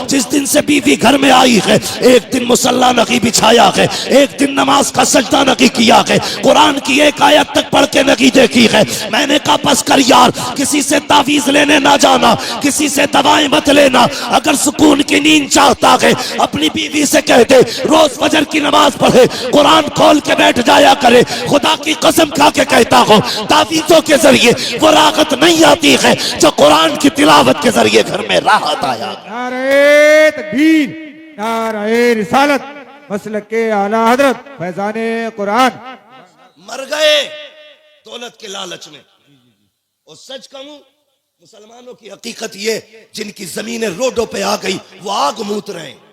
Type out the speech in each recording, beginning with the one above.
जिस दिन से बीवी घर में आई है एक दिन मुसल्ला नहीं बिछाया है, एक दिन नमाज का सजदा नहीं किया है, कुरान की एक आयत तक पढ़ के नहीं देखी है। मैंने कहा बस कर यार, किसी से तावीज लेने ना जाना, किसी से दवाएं मत लेना। अगर सुकून की नींद चाहता है अपनी बीवी से कह दे रोज फजर की नमाज पढ़े, कुरान खोल के बैठ जाया करे। खुदा की कसम खा के कहता हूं तावीजों के जरिए वो राहत नहीं आती है जो कुरान की तिलावत के जरिए घर में राहत आया। नारे तकबीर, नारे रिसालत, मसलक के आला हजरत फैजाने कुरान। मर गए दौलत के लालच में। और सच कहूं मुसलमानों की हकीकत ये, जिनकी जमीनें रोडों पे आ गई वो आग मूत रहे हैं।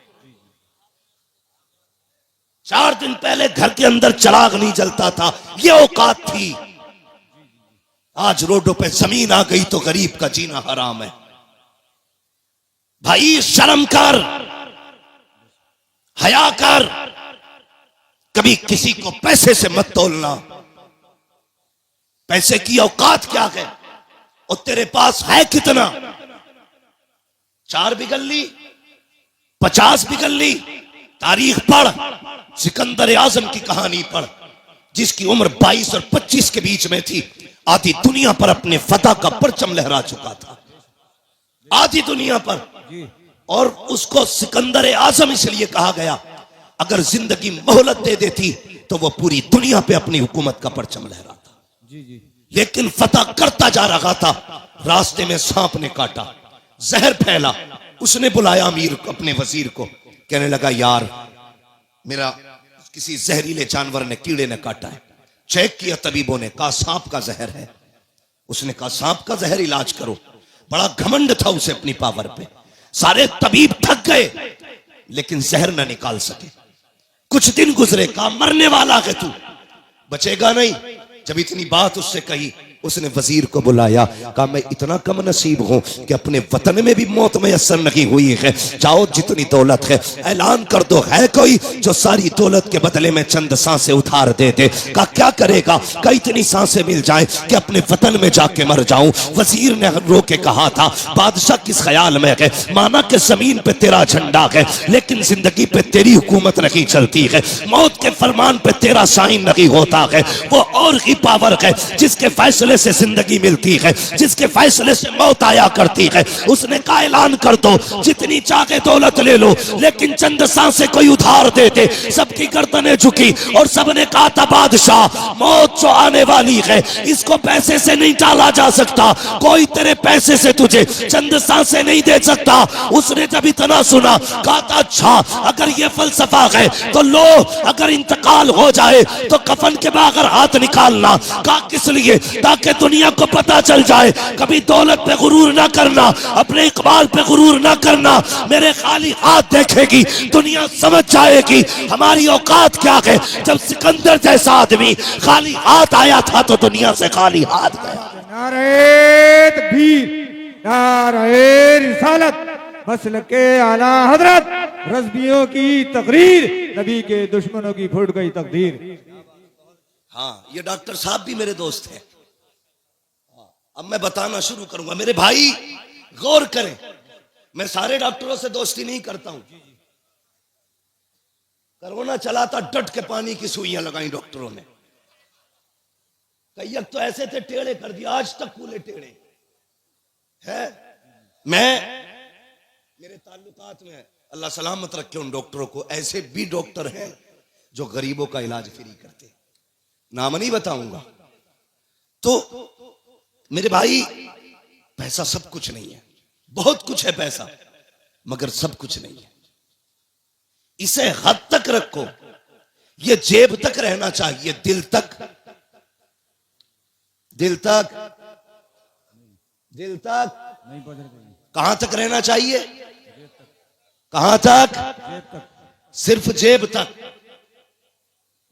4 दिन पहले घर के अंदर चिराग नहीं जलता था, ये औकात थी। आज रोडों पे जमीन आ गई तो गरीब का जीना हराम है। भाई शर्म कर, हया कर, कभी किसी को पैसे से मत तोलना। पैसे की औकात क्या है और तेरे पास है कितना? 4 बिगल ली, 50 बिगल ली। तारीख पढ़, सिकंदर आजम की कहानी पढ़, जिसकी उम्र 22 और 25 के बीच में थी। आधी दुनिया पर अपने फतह का परचम लहरा चुका था, आधी दुनिया पर। और उसको सिकंदर आजम इसलिए कहा गया, अगर जिंदगी मोहलत दे देती तो वो पूरी दुनिया पे अपनी हुकूमत का परचम लहराता। लेकिन फतह करता जा रहा था, रास्ते में सांप ने काटा, जहर फैला। उसने बुलाया अमीर अपने वजीर को, कहने लगा यार मेरा किसी जहरीले जानवर ने, कीड़े ने काटा है। चेक किया तबीबों ने, कहा सांप का जहर है। उसने कहा सांप का जहर इलाज करो। बड़ा घमंड था उसे अपनी पावर पे। सारे तबीब थक गए लेकिन जहर न निकाल सके। कुछ दिन गुजरे, कहा मरने वाला है तू, बचेगा नहीं। जब इतनी बात उससे कही, उसने वजीर को बुलाया, कहा मैं इतना कम नसीब हूं कि अपने वतन में भी मौत मैसर नहीं हुई है। जाओ जितनी दौलत है ऐलान कर दो, है कोई जो सारी दौलत के बदले में चंद सांसें उधार दे दे। कहा क्या करेगा? कहा इतनी सांसें मिल जाए कि अपने वतन में जाके मर जाऊं। वजीर ने रो के कहा था बादशाह किस ख्याल में है, माना कि जमीन पे तेरा झंडा है लेकिन जिंदगी पे तेरी हुकूमत नहीं चलती है, मौत के फरमान पे तेरा साइन नहीं होता है। वो और ही पावर है जिसके फैसले से जिंदगी मिलती है, जिसके फैसले से मौत आया करती है। उसने कहा ऐलान कर दो जितनी चाहे दौलत ले लो लेकिन चंद सांसें कोई उधार दे दे। सबकी गर्दनें झुकी और सबने कहा था बादशाह मौत जो आने वाली है इसको पैसे से नहीं टाला जा सकता, कोई तेरे पैसे से तुझे चंद सांसें नहीं दे सकता। उसने जब इतना सुना कहा था अच्छा अगर ये फलसफा है तो लो, अगर इंतकाल हो जाए तो कफन के बगैर हाथ निकालना। कहा किस लिए? ताकि दुनिया को पता चल जाए। कभी दौलत पे गुरूर ना करना, अपने इकबाल पे गुरूर ना करना। मेरे खाली हाथ देखेगी दुनिया समझ जाएगी हमारी औकात क्या है। जब सिकंदर जैसा आदमी खाली हाथ आया था तो दुनिया से खाली हाथ गया। नारे तकबीर, नारे रिसालत, मसलक के आला हजरत रज़वियों की तकरीर, नबी के दुश्मनों की फूट गई तकदीर। हाँ, ये डॉक्टर साहब भी मेरे दोस्त हैं। अब मैं बताना शुरू करूंगा। मेरे भाई गौर करें, मैं सारे डॉक्टरों से दोस्ती नहीं करता हूं। कोरोना चला था, डट के पानी की सुइयां लगाई डॉक्टरों ने। कई तो ऐसे थे टेढ़े कर दिया, आज तक कूले टेढ़े है। मेरे ताल्लुकात में अल्लाह सलामत रखे उन डॉक्टरों को, ऐसे भी डॉक्टर हैं जो गरीबों का इलाज फ्री करते, नाम नहीं बताऊंगा। तो मेरे भाई पैसा सब कुछ नहीं है, बहुत कुछ है पैसा मगर सब कुछ नहीं है। इसे हद तक रखो, ये जेब तक रहना चाहिए, दिल तक, दिल तक, दिल तक कहां तक रहना चाहिए? कहां तक? सिर्फ जेब तक,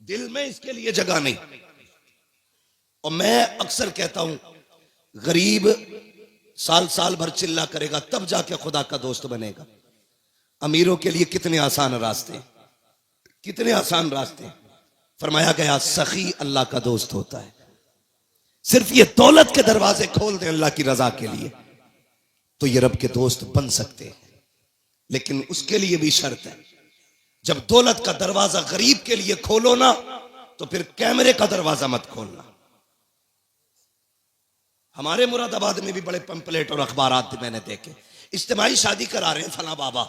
दिल में इसके लिए जगह नहीं। और मैं अक्सर कहता हूं गरीब साल साल भर चिल्ला करेगा तब जाके खुदा का दोस्त बनेगा। अमीरों के लिए कितने आसान रास्ते, कितने आसान रास्ते। फरमाया गया सखी अल्लाह का दोस्त होता है। सिर्फ ये दौलत के दरवाजे खोल दें अल्लाह की रजा के लिए तो ये रब के दोस्त बन सकते हैं। लेकिन उसके लिए भी शर्त है, जब दौलत का दरवाजा गरीब के लिए खोलो ना, तो फिर कैमरे का दरवाजा मत खोलना। हमारे मुरादाबाद में भी बड़े पंपलेट और अखबारात मैंने देखे, इज्तिमाई शादी करा रहे हैं फला बाबा,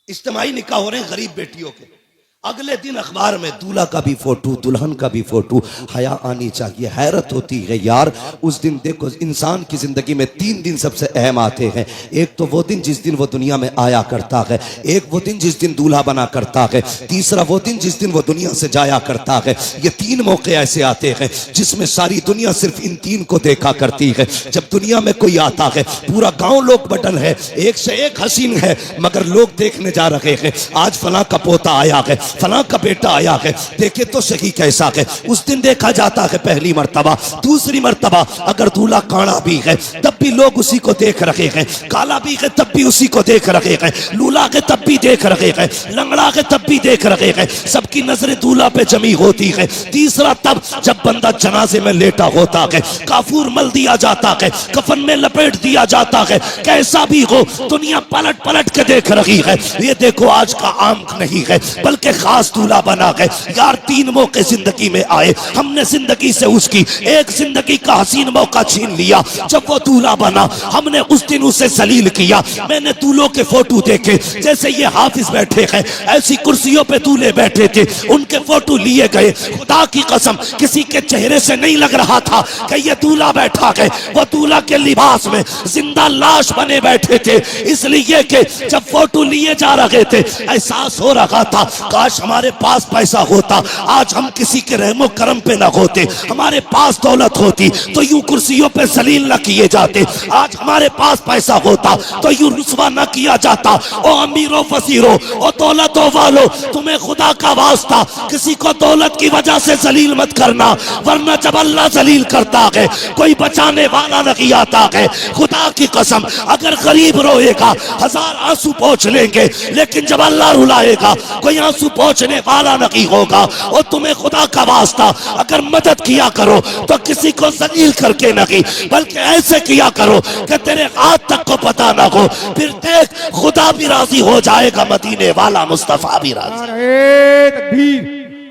इज्तिमाई निकाह हो रहे हैं गरीब बेटियों के, अगले दिन अखबार में दूल्हा का भी फोटो, दुल्हन का भी फोटो। हया आनी चाहिए। हैरत होती है यार, उस दिन देखो इंसान की जिंदगी में 3 दिन सबसे अहम आते हैं। एक तो वो दिन जिस दिन वो दुनिया में आया करता है, एक वो दिन जिस दिन दूल्हा बना करता है, तीसरा वो दिन जिस दिन वो दुनिया से जाया करता है। ये 3 मौके ऐसे आते हैं जिसमें सारी दुनिया सिर्फ इन 3 को देखा करती है। जब दुनिया में कोई आता है, पूरा गांव लोग बटन है, एक से एक हसीन है, मगर लोग देखने जा रहे हैं आज फला का पोता आया है, फला का बेटा आया है, देखे तो सही कैसा है। उस दिन देखा जाता है पहली मर्तबा। दूसरी मर्तबा अगर दूल्हा काड़ा भी है तब भी लोग उसी को देख रहे हैं, काला भी है तब भी उसी को देख रहे हैं, लूला है तब भी देख रहे हैं, लंगड़ा है तब भी देख रहे हैं, सबकी नजरें दूल्हा पे जमी होती है। तीसरा तब जब बंदा जनाजे में लेटा होता है, काफूर मल दिया जाता है, कफन में लपेट दिया जाता है, कैसा भी हो दुनिया पलट पलट के देख रही है। ये देखो आज का आम नहीं है बल्कि खास दूल्हा बना है। यार 3 मौके जिंदगी में आए, हमने जिंदगी से उसकी एक जिंदगी का हसीन मौका छीन लिया। जब वो दूल्हा बना हमने उस दिन उसे जलील किया। मैंने दूल्हों के फोटो देखे, जैसे ये हाफिज बैठे हैं ऐसी कुर्सियों पे दूल्हे बैठे थे, उनके फोटो लिए गए। खुदा की कसम किसी के चेहरे से नहीं लग रहा था कि ये दूल्हा बैठा है, वो दूल्हा के लिबास में जिंदा लाश बने बैठे थे। इसलिए कि जब फोटो लिए जा रहे थे एहसास हो रहा था काश हमारे पास पैसा होता, आज हम किसी के रहमो करम पे ना होते, हमारे पास दौलत होती तो यूं कुर्सियों पे जलील न किए जाते, आज हमारे पास पैसा होता तो यूं रुस्वा न किया जाता। ओ अमीरो फसीरो, ओ दौलतों वालो, तुम्हें खुदा का वास्ता किसी को दौलत की वजह से जलील मत करना, वरना जब अल्लाह जलील करता है कोई बचाने वाला नहीं आता है। खुदा की कसम अगर गरीब रोएगा 1000 आंसू पोंछ लेंगे, लेकिन जब अल्लाह रुलाएगा कोई आंसू पहुंचने वाला नहीं होगा। और तुम्हें खुदा का वास्ता अगर मदद किया करो तो किसी को जलील करके नहीं, बल्कि ऐसे किया करो कि तेरे हाथ तक को पता ना हो, फिर देख खुदा भी राजी हो जाएगा, मदीने वाला मुस्तफा भी राजी। नारे तकबीर,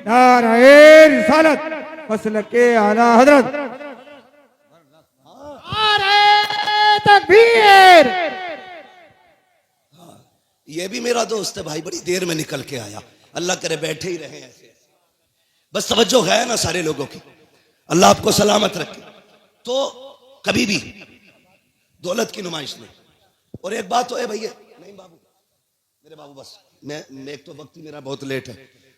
नारे रिसालत, मसलके आला हजरत, नारे तकबीर। ये भी मेरा दोस्त है भाई, बड़ी देर में निकल के आया, अल्लाह करे बैठे ही रहे ऐसे। बस तवज्जो है ना सारे लोगों की, अल्लाह आपको सलामत रखे। तो कभी भी दौलत की नुमाइश नहीं। और एक बात तो है भैया, नहीं बाबू, मेरे बाबू बस मैं एक तो वक्त ही मेरा बहुत लेट है,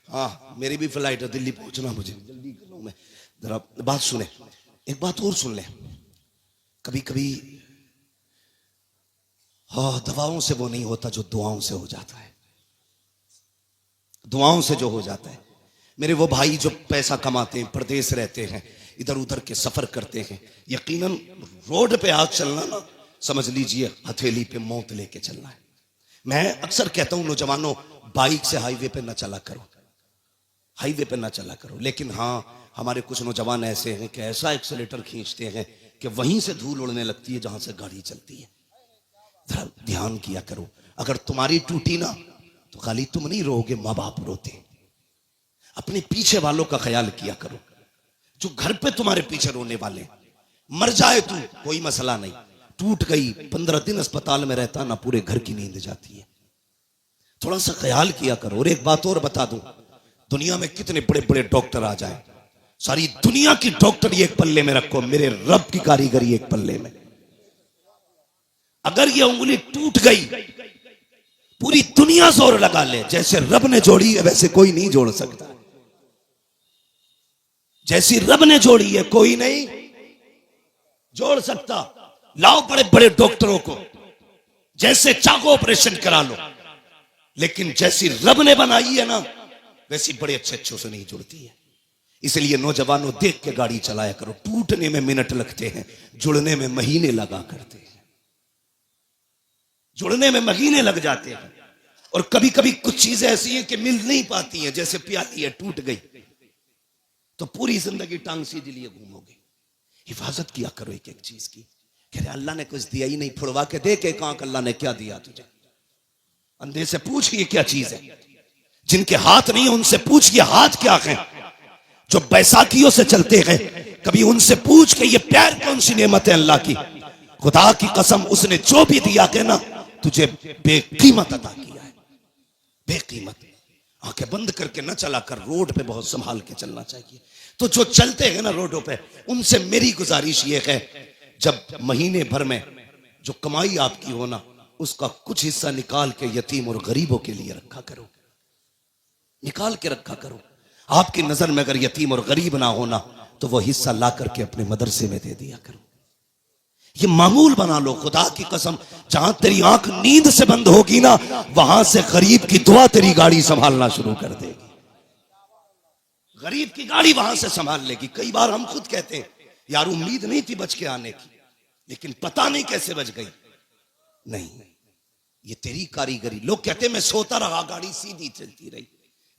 हाँ मेरी भी फ्लाइट है, दिल्ली पहुंचना मुझे, जल्दी कर लूं मैं। जरा बात सुने, एक बात और सुन ले। कभी कभी हाँ दवाओं से वो नहीं होता जो दुआओं से हो जाता है, दुआओं से जो हो जाता है। मेरे वो भाई जो पैसा कमाते हैं, प्रदेश रहते हैं, इधर उधर के सफर करते हैं, यकीनन रोड पे आज चलना ना समझ लीजिए हथेली पे मौत लेके चलना है। मैं अक्सर कहता हूं नौजवानों, बाइक से हाईवे पे ना चला करो, हाईवे पे ना चला करो। लेकिन हाँ हमारे कुछ नौजवान ऐसे हैं कि ऐसा एक्सेलेटर खींचते हैं कि वहीं से धूल उड़ने लगती है जहां से गाड़ी चलती है। जरा ध्यान किया करो, अगर तुम्हारी टूटी ना तो खाली तुम नहीं रोगे, माँ बाप रोते। अपने पीछे वालों का ख्याल किया करो, जो घर पे तुम्हारे पीछे रोने वाले। मर जाए तू कोई मसला नहीं, टूट गई 15 दिन अस्पताल में रहता ना, पूरे घर की नींद जाती है। थोड़ा सा ख्याल किया करो। और एक बात और बता दूं, दुनिया में कितने बड़े बड़े डॉक्टर आ जाए, सारी दुनिया की डॉक्टरी एक पल्ले में रखो, मेरे रब की कारीगरी एक पल्ले में। अगर ये उंगली टूट गई पूरी दुनिया जोर लगा ले, जैसे रब ने जोड़ी है वैसे कोई नहीं जोड़ सकता, जैसी रब ने जोड़ी है कोई नहीं जोड़ सकता। लाओ बड़े बड़े डॉक्टरों को, जैसे चाहो ऑपरेशन करा लो, लेकिन जैसी रब ने बनाई है ना वैसी बड़े अच्छे अच्छों से नहीं जुड़ती है। इसलिए नौजवानों देख के गाड़ी चलाया करो। टूटने में मिनट लगते हैं, जुड़ने में महीने लगा करते हैं, जुड़ने में महीने लग जाते हैं। और कभी कभी कुछ चीजें ऐसी हैं कि मिल नहीं पाती हैं, जैसे प्याली है टूट गई तो पूरी जिंदगी टांग सीधे लिए घूमोगे। हिफाजत किया करो एक एक चीज की। कह रहे अल्लाह ने कुछ दिया ही नहीं, फुड़वा के दे के आंख अल्लाह ने क्या दिया तुझे? अंधे से पूछ ये क्या चीज है? जिनके हाथ नहीं है उनसे पूछ ये हाथ क्या है? जो बैसाखियों से चलते हैं कभी उनसे पूछ के ये प्यार कौन सी नेमत है अल्लाह की? खुदा की कसम उसने जो भी दिया के ना तुझे बेकीमत अता किया है, बेकीमत। आंखें बंद करके न चला कर, रोड पे बहुत संभाल के चलना चाहिए। तो जो चलते हैं ना रोडों पे, उनसे मेरी गुजारिश ये है, जब महीने भर में जो कमाई आपकी हो ना, उसका कुछ हिस्सा निकाल के यतीम और गरीबों के लिए रखा करो, निकाल के रखा करो। आपकी नजर में अगर यतीम और गरीब ना होना तो वो हिस्सा ला करके अपने मदरसे में दे दिया करो। ये मामूल बना लो। खुदा की कसम, जहां तेरी आंख नींद से बंद होगी ना, वहां से गरीब की दुआ तेरी गाड़ी संभालना शुरू कर देगी। गरीब की गाड़ी वहां से संभाल लेगी। कई बार हम खुद कहते हैं यार उम्मीद नहीं थी बच के आने की, लेकिन पता नहीं कैसे बच गई। नहीं, ये तेरी कारीगरी। लोग कहते हैं मैं सोता रहा, गाड़ी सीधी चलती रही।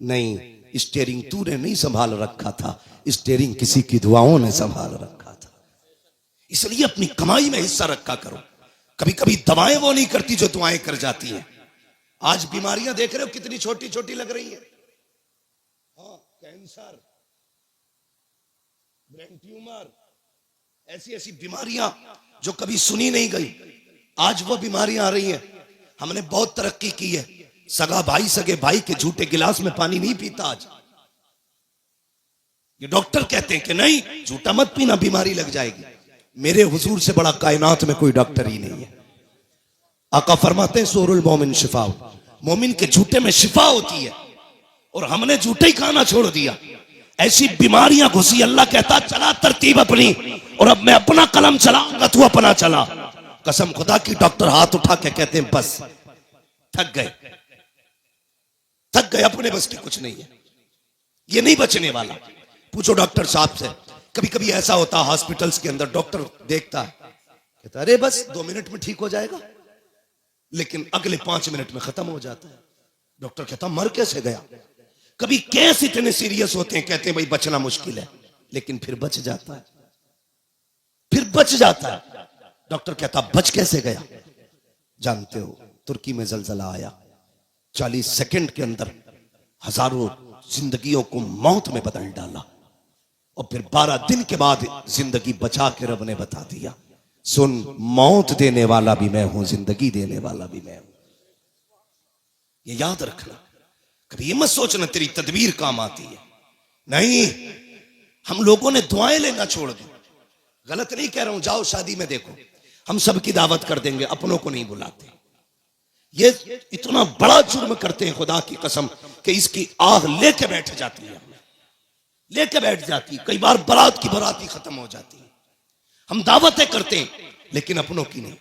नहीं, स्टीयरिंग तूने नहीं संभाल रखा था, स्टीयरिंग किसी की दुआओं ने संभाल रखा था। इसलिए अपनी कमाई में हिस्सा रखा करो। कभी कभी दवाएं वो नहीं करती जो दुआएं कर जाती हैं। आज बीमारियां देख रहे हो कितनी छोटी छोटी लग रही हैं। हाँ, कैंसर, ब्रेन ट्यूमर, ऐसी ऐसी बीमारियां जो कभी सुनी नहीं गई, आज वो बीमारियां आ रही हैं। हमने बहुत तरक्की की है। सगा भाई सगे भाई के झूठे गिलास में पानी नहीं पीता आज। ये डॉक्टर कहते हैं कि नहीं, झूठा मत पीना, बीमारी लग जाएगी। मेरे हुजूर से बड़ा कायनात में कोई डॉक्टर ही नहीं है। आका फरमाते हैं सूरुल मोमिन शिफा, मोमिन के झूठे में शिफा होती है। और हमने झूठे ही खाना छोड़ दिया, ऐसी बीमारियां घुसी। अल्लाह कहता चला तरतीब अपनी, और अब मैं अपना कलम चलाऊंगा, तू अपना चला। कसम खुदा की, डॉक्टर हाथ उठा के कहते हैं बस, थक गए, थक गए, अपने बस की कुछ नहीं है, ये नहीं बचने वाला। पूछो डॉक्टर साहब से। कभी कभी ऐसा होता है हॉस्पिटल्स के अंदर, डॉक्टर देखता है, कहता अरे बस 2 मिनट में ठीक हो जाएगा, लेकिन अगले 5 मिनट में खत्म हो जाता है। डॉक्टर कहता मर कैसे गया? कभी केस इतने सीरियस होते हैं, कहते हैं भाई बचना मुश्किल है, लेकिन फिर बच जाता है, फिर बच जाता है। डॉक्टर कहता बच कैसे गया? जानते हो, तुर्की में जलजला आया, 40 सेकंड के अंदर हजारों जिंदगियों को मौत में बदल डाला, और फिर 12 दिन के बाद जिंदगी बचा के रब ने बता दिया, सुन मौत देने वाला भी मैं हूं, जिंदगी देने वाला भी मैं हूं। ये याद रखना। कभी ये मत सोचना तेरी तदबीर काम आती है। नहीं, हम लोगों ने दुआएं लेना छोड़ दी। गलत नहीं कह रहा हूं, जाओ शादी में देखो, हम सबकी दावत कर देंगे, अपनों को नहीं बुलाते। ये इतना बड़ा जुर्म करते हैं खुदा की कसम कि इसकी आग लेके बैठ जाती है, लेके बैठ जाती है। कई बार बारात की बारात ही खत्म हो जाती है। हम दावतें करते हैं लेकिन अपनों की नहीं।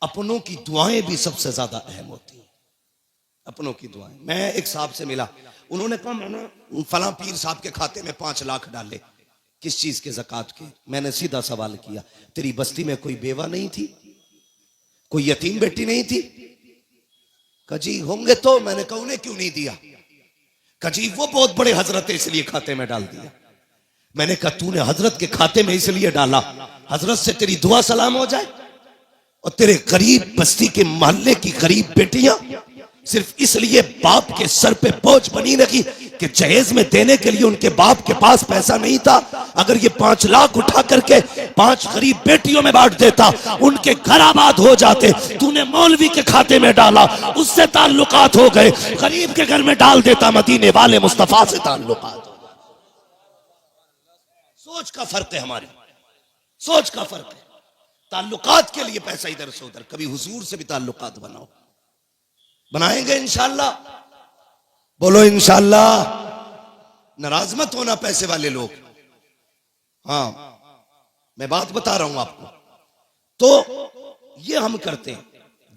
अपनों की दुआएं भी सबसे ज्यादा अहम होती हैं, अपनों की दुआएं। मैं एक साहब से मिला, उन्होंने कहा मैंने फलां पीर साहब के खाते में 5 लाख डाले। किस चीज के? ज़कात के। मैंने सीधा सवाल किया, तेरी बस्ती में कोई बेवा नहीं थी, कोई यतीम बेटी नहीं थी? कजी होंगे तो। मैंने कहा उन्हें क्यों नहीं दिया? कजी वो बहुत बड़े हजरत है इसलिए खाते में डाल दिया। मैंने कहा तूने हजरत के खाते में इसलिए डाला, हजरत से तेरी दुआ सलाम हो जाए, और तेरे गरीब बस्ती के मोहल्ले की गरीब बेटियां सिर्फ इसलिए बाप के सर पे बोझ बनी रही कि जहेज में देने के लिए उनके बाप के पास पैसा नहीं था। अगर ये 5 लाख उठा करके 5 गरीब बेटियों में बांट देता, उनके घर आबाद हो जाते। तूने मौलवी के खाते में डाला, उससे ताल्लुकात हो गए। गरीब के घर में डाल देता, मदीने वाले मुस्तफा से ताल्लुकात। सोच का फर्क है, हमारी सोच का फर्क है। ताल्लुकात के लिए पैसा इधर से उधर। कभी हुजूर से भी ताल्लुकात बनाओ, बनाएंगे इंशाअल्लाह। बोलो इंशाअल्लाह। नाराज मत होना पैसे वाले लोग। हाँ, मैं बात बता रहा हूं आपको। तो ये हम करते हैं,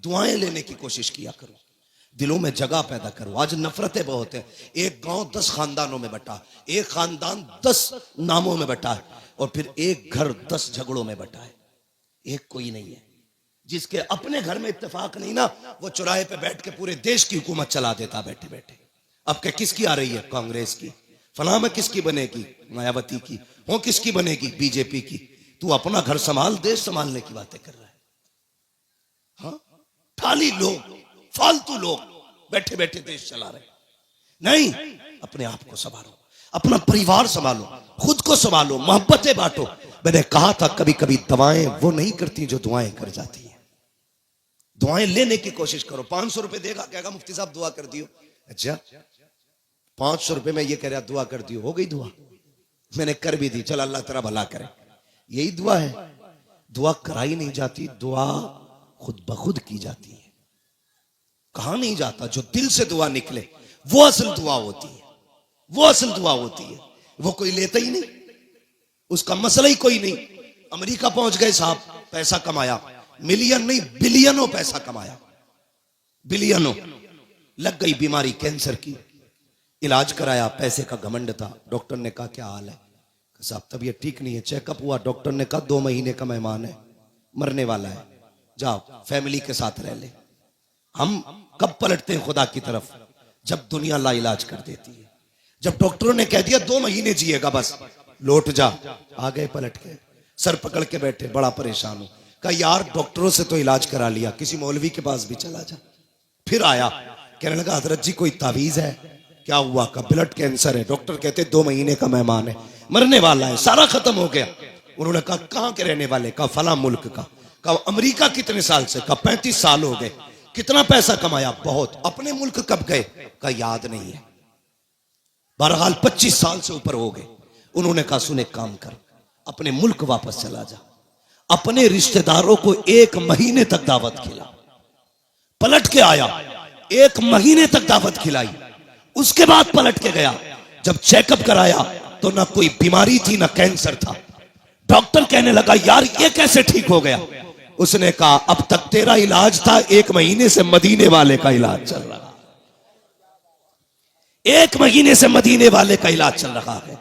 दुआएं लेने की कोशिश किया करो, दिलों में जगह पैदा करो। आज नफरतें बहुत हैं। एक गांव 10 खानदानों में बटा, एक खानदान 10 नामों में बटा है, और फिर एक घर 10 झगड़ों में बटा है। एक कोई नहीं है। जिसके अपने घर में इत्तेफाक नहीं ना, वो चौराहे पे बैठ के पूरे देश की हुकूमत चला देता बैठे बैठे। अब क्या किसकी आ रही है? कांग्रेस की। फलां में किसकी बनेगी? मायावती की। हो किसकी बनेगी? बीजेपी की। तू अपना घर संभाल, देश संभालने की बातें कर रहा है। हाँ, खाली लोग, फालतू लोग बैठे बैठे देश चला रहे। नहीं, अपने आप को संभालो, अपना परिवार संभालो, खुद को संभालो, मोहब्बतें बांटो। मैंने कहा था कभी कभी दवाएं वो नहीं करती जो दुआएं कर जाती है। दुआएं लेने की कोशिश करो। 500 रुपए देगा, कहेगा मुफ्ती साहब दुआ कर दियो। अच्छा, 500 रुपए में ये कह रहा दुआ कर दियो, हो गई दुआ? मैंने कर भी दी, चल अल्लाह तेरा भला करे। यही दुआ है? दुआ कराई नहीं जाती, दुआ खुद ब खुद की जाती है। कहा नहीं जाता, जो दिल से दुआ निकले वो असल दुआ होती है, वो असल दुआ होती है। वो कोई लेता ही नहीं, उसका मसला ही कोई नहीं। अमेरिका पहुंच गए साहब, पैसा कमाया, मिलियन नहीं बिलियनों पैसा कमाया, बिलियनों। लग गई बीमारी कैंसर की, इलाज कराया, पैसे का घमंड था। डॉक्टर ने कहा क्या हाल है? साहब तबीयत ठीक नहीं है। चेकअप हुआ, डॉक्टर ने कहा 2 महीने का मेहमान है, मरने वाला है, जाओ फैमिली के साथ रह ले। हम कब पलटते हैं खुदा की तरफ? जब दुनिया लाइलाज कर देती है। जब डॉक्टरों ने कह दिया 2 महीने जिएगा बस, लौट जा, आ गए पलट के, सर पकड़ के बैठे, बड़ा परेशान हूं। कहा यार डॉक्टरों से तो इलाज करा लिया, किसी मौलवी के पास भी चला जा। फिर आया, कहने लगा हजरत जी कोई तावीज है? क्या हुआ? का ब्लड कैंसर है, डॉक्टर कहते 2 महीने का मेहमान है, मरने वाला है, सारा खत्म हो गया। उन्होंने कहा कहां के रहने वाले? कहा फला मुल्क का। कहा अमेरिका कितने साल से? कहा 35 साल हो गए। कितना पैसा कमाया? बहुत। अपने मुल्क कब गए? कहा याद नहीं है। बहरहाल 25 साल से ऊपर हो गए। उन्होंने कहा सुन एक काम कर, अपने मुल्क वापस चला जा, अपने रिश्तेदारों को 1 महीने तक दावत खिला। पलट के आया, 1 महीने तक दावत खिलाई, उसके बाद पलट के गया। जब चेकअप कराया तो ना कोई बीमारी थी, ना कैंसर था। डॉक्टर कहने लगा यार ये कैसे ठीक हो गया? उसने कहा अब तक तेरा इलाज था, 1 महीने से मदीने वाले का इलाज चल रहा है। 1 महीने से मदीने वाले का इलाज चल रहा है।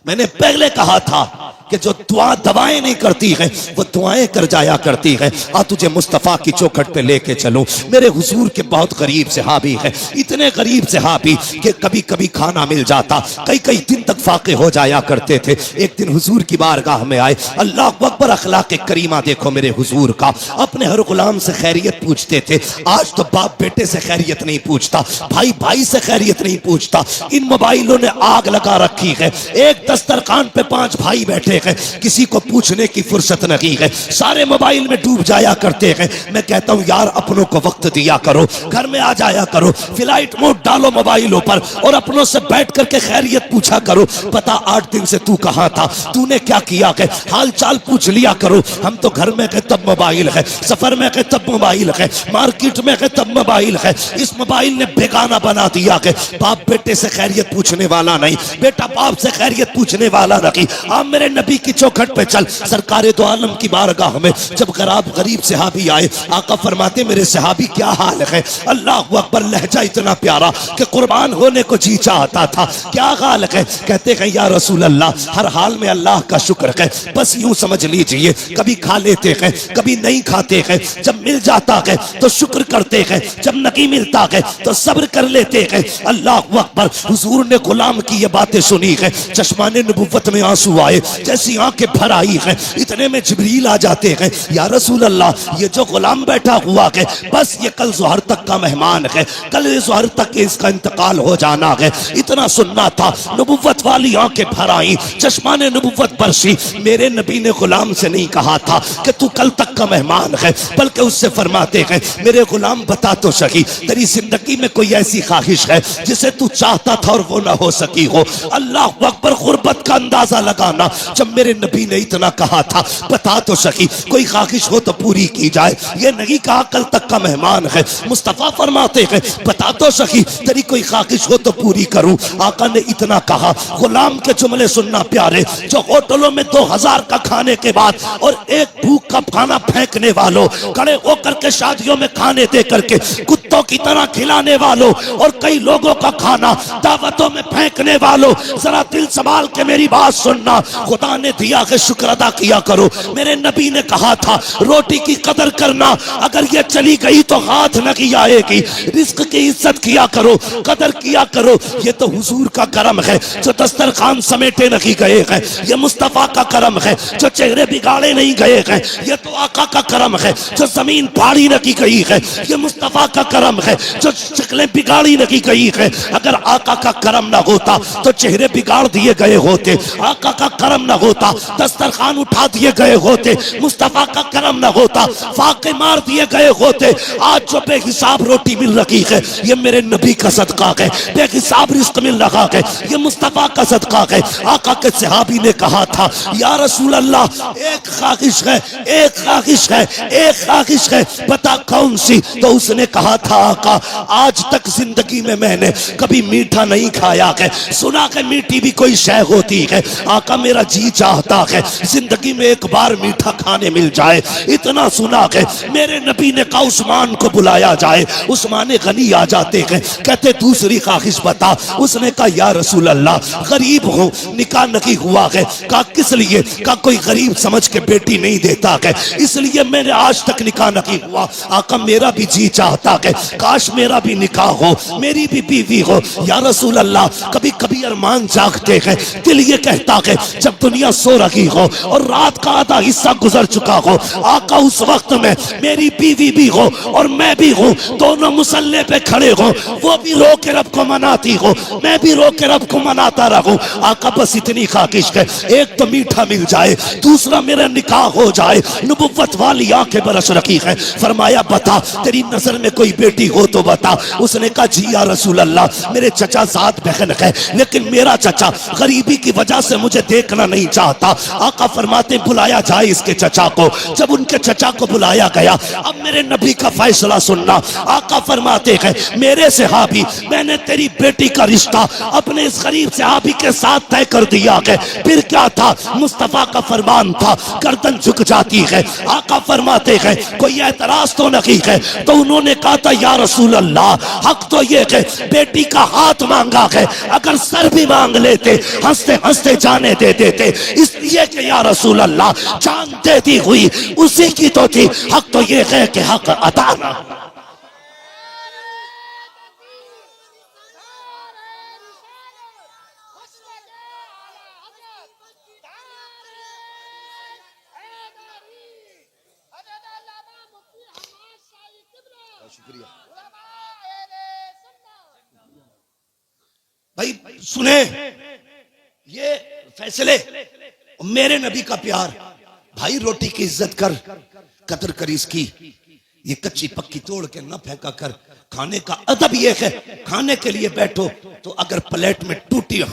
मैंने पहले कहा था कि जो दुआ दवाएं नहीं करती है वो दुआएं कर जाया करती है। आ तुझे मुस्तफा की चौखट पे लेके चलूं। मेरे हुजूर के बहुत गरीब सहाबी है, इतने गरीब सहाबी कि कभी कभी खाना मिल जाता, कई कई दिन तक फाके हो जाया करते थे। एक दिन हुजूर की बारगाह में आए, अल्लाह अकबर, अखलाक करीमा देखो मेरे हुजूर का। अपने हर गुलाम से खैरियत पूछते थे। आज तो बाप बेटे से खैरियत नहीं पूछता, भाई भाई से खैरियत नहीं पूछता। इन मोबाइलों ने आग लगा रखी है। एक दस्तरखान पे 5 भाई बैठे हैं, किसी को पूछने की फुर्सत नहीं है, सारे मोबाइल में डूब जाया करते हैं। मैं कहता हूं यार अपनों को वक्त दिया करो, घर में आ जाया करो, फ्लाइट मोड डालो मोबाइलों पर और अपनों से बैठ करके खैरियत पूछा करो। पता 8 दिन से तू कहां था, तूने क्या किया है, हाल चाल पूछ लिया करो। हम तो घर में गए तब मोबाइल है, सफर में गए तब मोबाइल है, मार्केट में गए तब मोबाइल है। इस मोबाइल ने बेगाना बना दिया है। बाप बेटे से खैरियत पूछने वाला नहीं, बेटा बाप से खैरियत पूछने वाला नहीं। आप मेरे नबी की चौखट पे चल, सरकारे दो आलम की बारगाह में जब गरीब सहाबी आए, आका फरमाते मेरे सहाबी क्या हाल है? अल्लाह अकबर, लहजा इतना प्यारा कि कुर्बान होने को जी चाहता था। क्या हाल है? कहते हैं या रसूल अल्लाह, हर हाल में अल्लाह का शुक्र है, बस यूं समझ लीजिए कभी खा लेते हैं कभी नहीं खाते हैं। जब मिल जाता है तो शुक्र करते हैं, जब नहीं मिलता है तो सब्र कर लेते हैं। अल्लाह अकबर, हुजूर ने गुलाम की ये बातें सुनी है, चश्माने नबुव्वत में आंसू आए, जैसी आंखें भर आई है। इतने में जिब्रील आ जाते हैं, या रसूल अल्लाह, ये जो गुलाम बैठा हुआ है बस ये कल ज़ोहर तक का मेहमान है, कल ज़ोहर तक इसका इंतकाल हो जाना है। इतना सुनना था, नबुव्वत वाली आंखें भर आई, चश्माने नबुव्वत बरसी। मेरे नबी ने गुलाम से नहीं कहा था कि तू कल तक का मेहमान है, बल्कि उससे फरमाते हैं मेरे गुलाम बता तो सही, तेरी जिंदगी में कोई ऐसी ख्वाहिश है जिसे तू चाहता था और वो ना हो सकी हो? अल्लाह अकबर, गुर्बत का अंदाजा लगाना। जब मेरे नबी ने इतना कहा था बता तो सकी, कोई ख्वाहिश हो तो पूरी की जाए, ये नहीं कहा कल तक का मेहमान है। मुस्तफा फरमाते हैं बता तो सकी, तेरी कोई ख्वाहिश हो तो पूरी करूं। आका ने इतना कहा, गुलाम के जुमले सुनना प्यारे, जो होटलों में 2000 का खाने के बाद और 1 भूख का खाना फेंकने वालों, खड़े होकर के शादियों में खाने दे करके कुत्तों कुत्तों की तरह खिलाने वालों और कई लोगों का खाना दावतों में फेंकने वालों, जरा दिल संभाल के मेरी बात सुनना। खुदा ने दिया है शुक्र अदा किया करो। मेरे नबी ने कहा था रोटी की कदर करना, अगर ये चली गई तो हाथ नहीं आएगी। रिस्क की इज्जत किया करो, कदर किया करो। ये तो हुजूर का करम है जो दस्तरखान समेटे नहीं गए हैं। ये मुस्तफा का करम है जो चेहरे बिगाड़े नहीं गए हैं। ये तो आका का करम है जो जमीन फाड़ी नहीं गई है। ये मुस्तफा का करम है जो शक्लें बिगाड़ी नहीं गई है। अगर आका का करम ना होता तो चेहरे बिगाड़ दिए गए होते। आका का करम ना होता दस्तरखान उठा दिए गए होते। मुस्तफा का करम ना होता फाके मार दिए गए होते। आज जो बेहिसाब रोटी मिल रही है ये मेरे नबी का सदका है। बेहिसाब रिस्क मिल रहा है ये मुस्तफा का सदका है। आका के सहाबी ने कहा था या रसूल अल्लाह, एक ख्वाहिश है, एक ख्वाहिश है, एक ख्वाहिश है, बता कौन सी? तो उसने कहा था आका, आज तक जिंदगी में मैंने कभी मीठा नहीं खाया है। सुना है मीठी भी कोई शय होती है। आका मेरा जी चाहता है जिंदगी में एक बार मीठा खाने मिल जाए। इतना सुना है मेरे नबी ने कहा उस्मान को बुलाया जाए। उस्मान गनी आ जाते हैं, कहते दूसरी ख्वाहिश बता। उसने कहा या रसूल अल्लाह, गरीब हूँ, निकाह नहीं हुआ है। कहा किस लिए? कहा कोई गरीब समझ के बेटी नहीं देता है, इसलिए मैंने आज तक निकाह नहीं हुआ। आका मेरा भी जी चाहता है काश मेरा भी निकाह हो, मेरी भी बीवी हो। या रसूल अल्लाह, कभी कभी अरमान जागते हैं, दिल ये कहता है जब दुनिया सो रही हो और रात का आधा हिस्सा गुजर चुका हो, आका उस वक्त में मेरी बीवी भी हो और मैं भी हूँ, दोनों मुसल्ले पे खड़े हो, वो भी रो के रब को मनाती हो, मैं भी रो के रब को मनाता रहूं। आका बस इतनी ख्वाहिश है, एक तो मीठा मिल जाए, दूसरा मेरा निकाह हो जाए। नबुव्वत वाली आंखें बरस रखी है। फरमाया बता तेरी नजर में कोई बेटी हो तो बता। उसने कहा जी या रसूल अल्लाह, मेरे चचा साथ बहन है, लेकिन मेरा चचा गरीबी की वजह से मुझे देखना नहीं चाहता। आका फरमाते बुलाया जाए इसके चचा को। जब उनके चचा को बुलाया गया, अब मेरे नबी का फैसला सुनना। आका फरमाते हैं मेरे सहाबी, मैंने तेरी बेटी का रिश्ता अपने इस गरीब सहाबी के साथ तय कर दिया है। फिर क्या था? मुस्तफा का फरमान था, गर्दन झुक जाती है। आका फरमाते हैं कोई एतराज तो नहीं है? तो उन्होंने कहा था या रसूल अल्लाह, हक तो ये है बेटी का हाथ मांगा है, अगर सर भी मांग लेते हंसते हंसते जाने दे देते, इसलिए कि या रसूल अल्लाह जान देती हुई उसी की तो थी। हक तो ये है कि हक अता ना। भाई सुने ये फैसले, मेरे नबी का प्यार। भाई रोटी की इज्जत कर, कदर कर इसकी। ये कच्ची पक्की तोड़ के न फेंका कर। खाने का अदब ये है, खाने के लिए बैठो तो अगर प्लेट में टूटी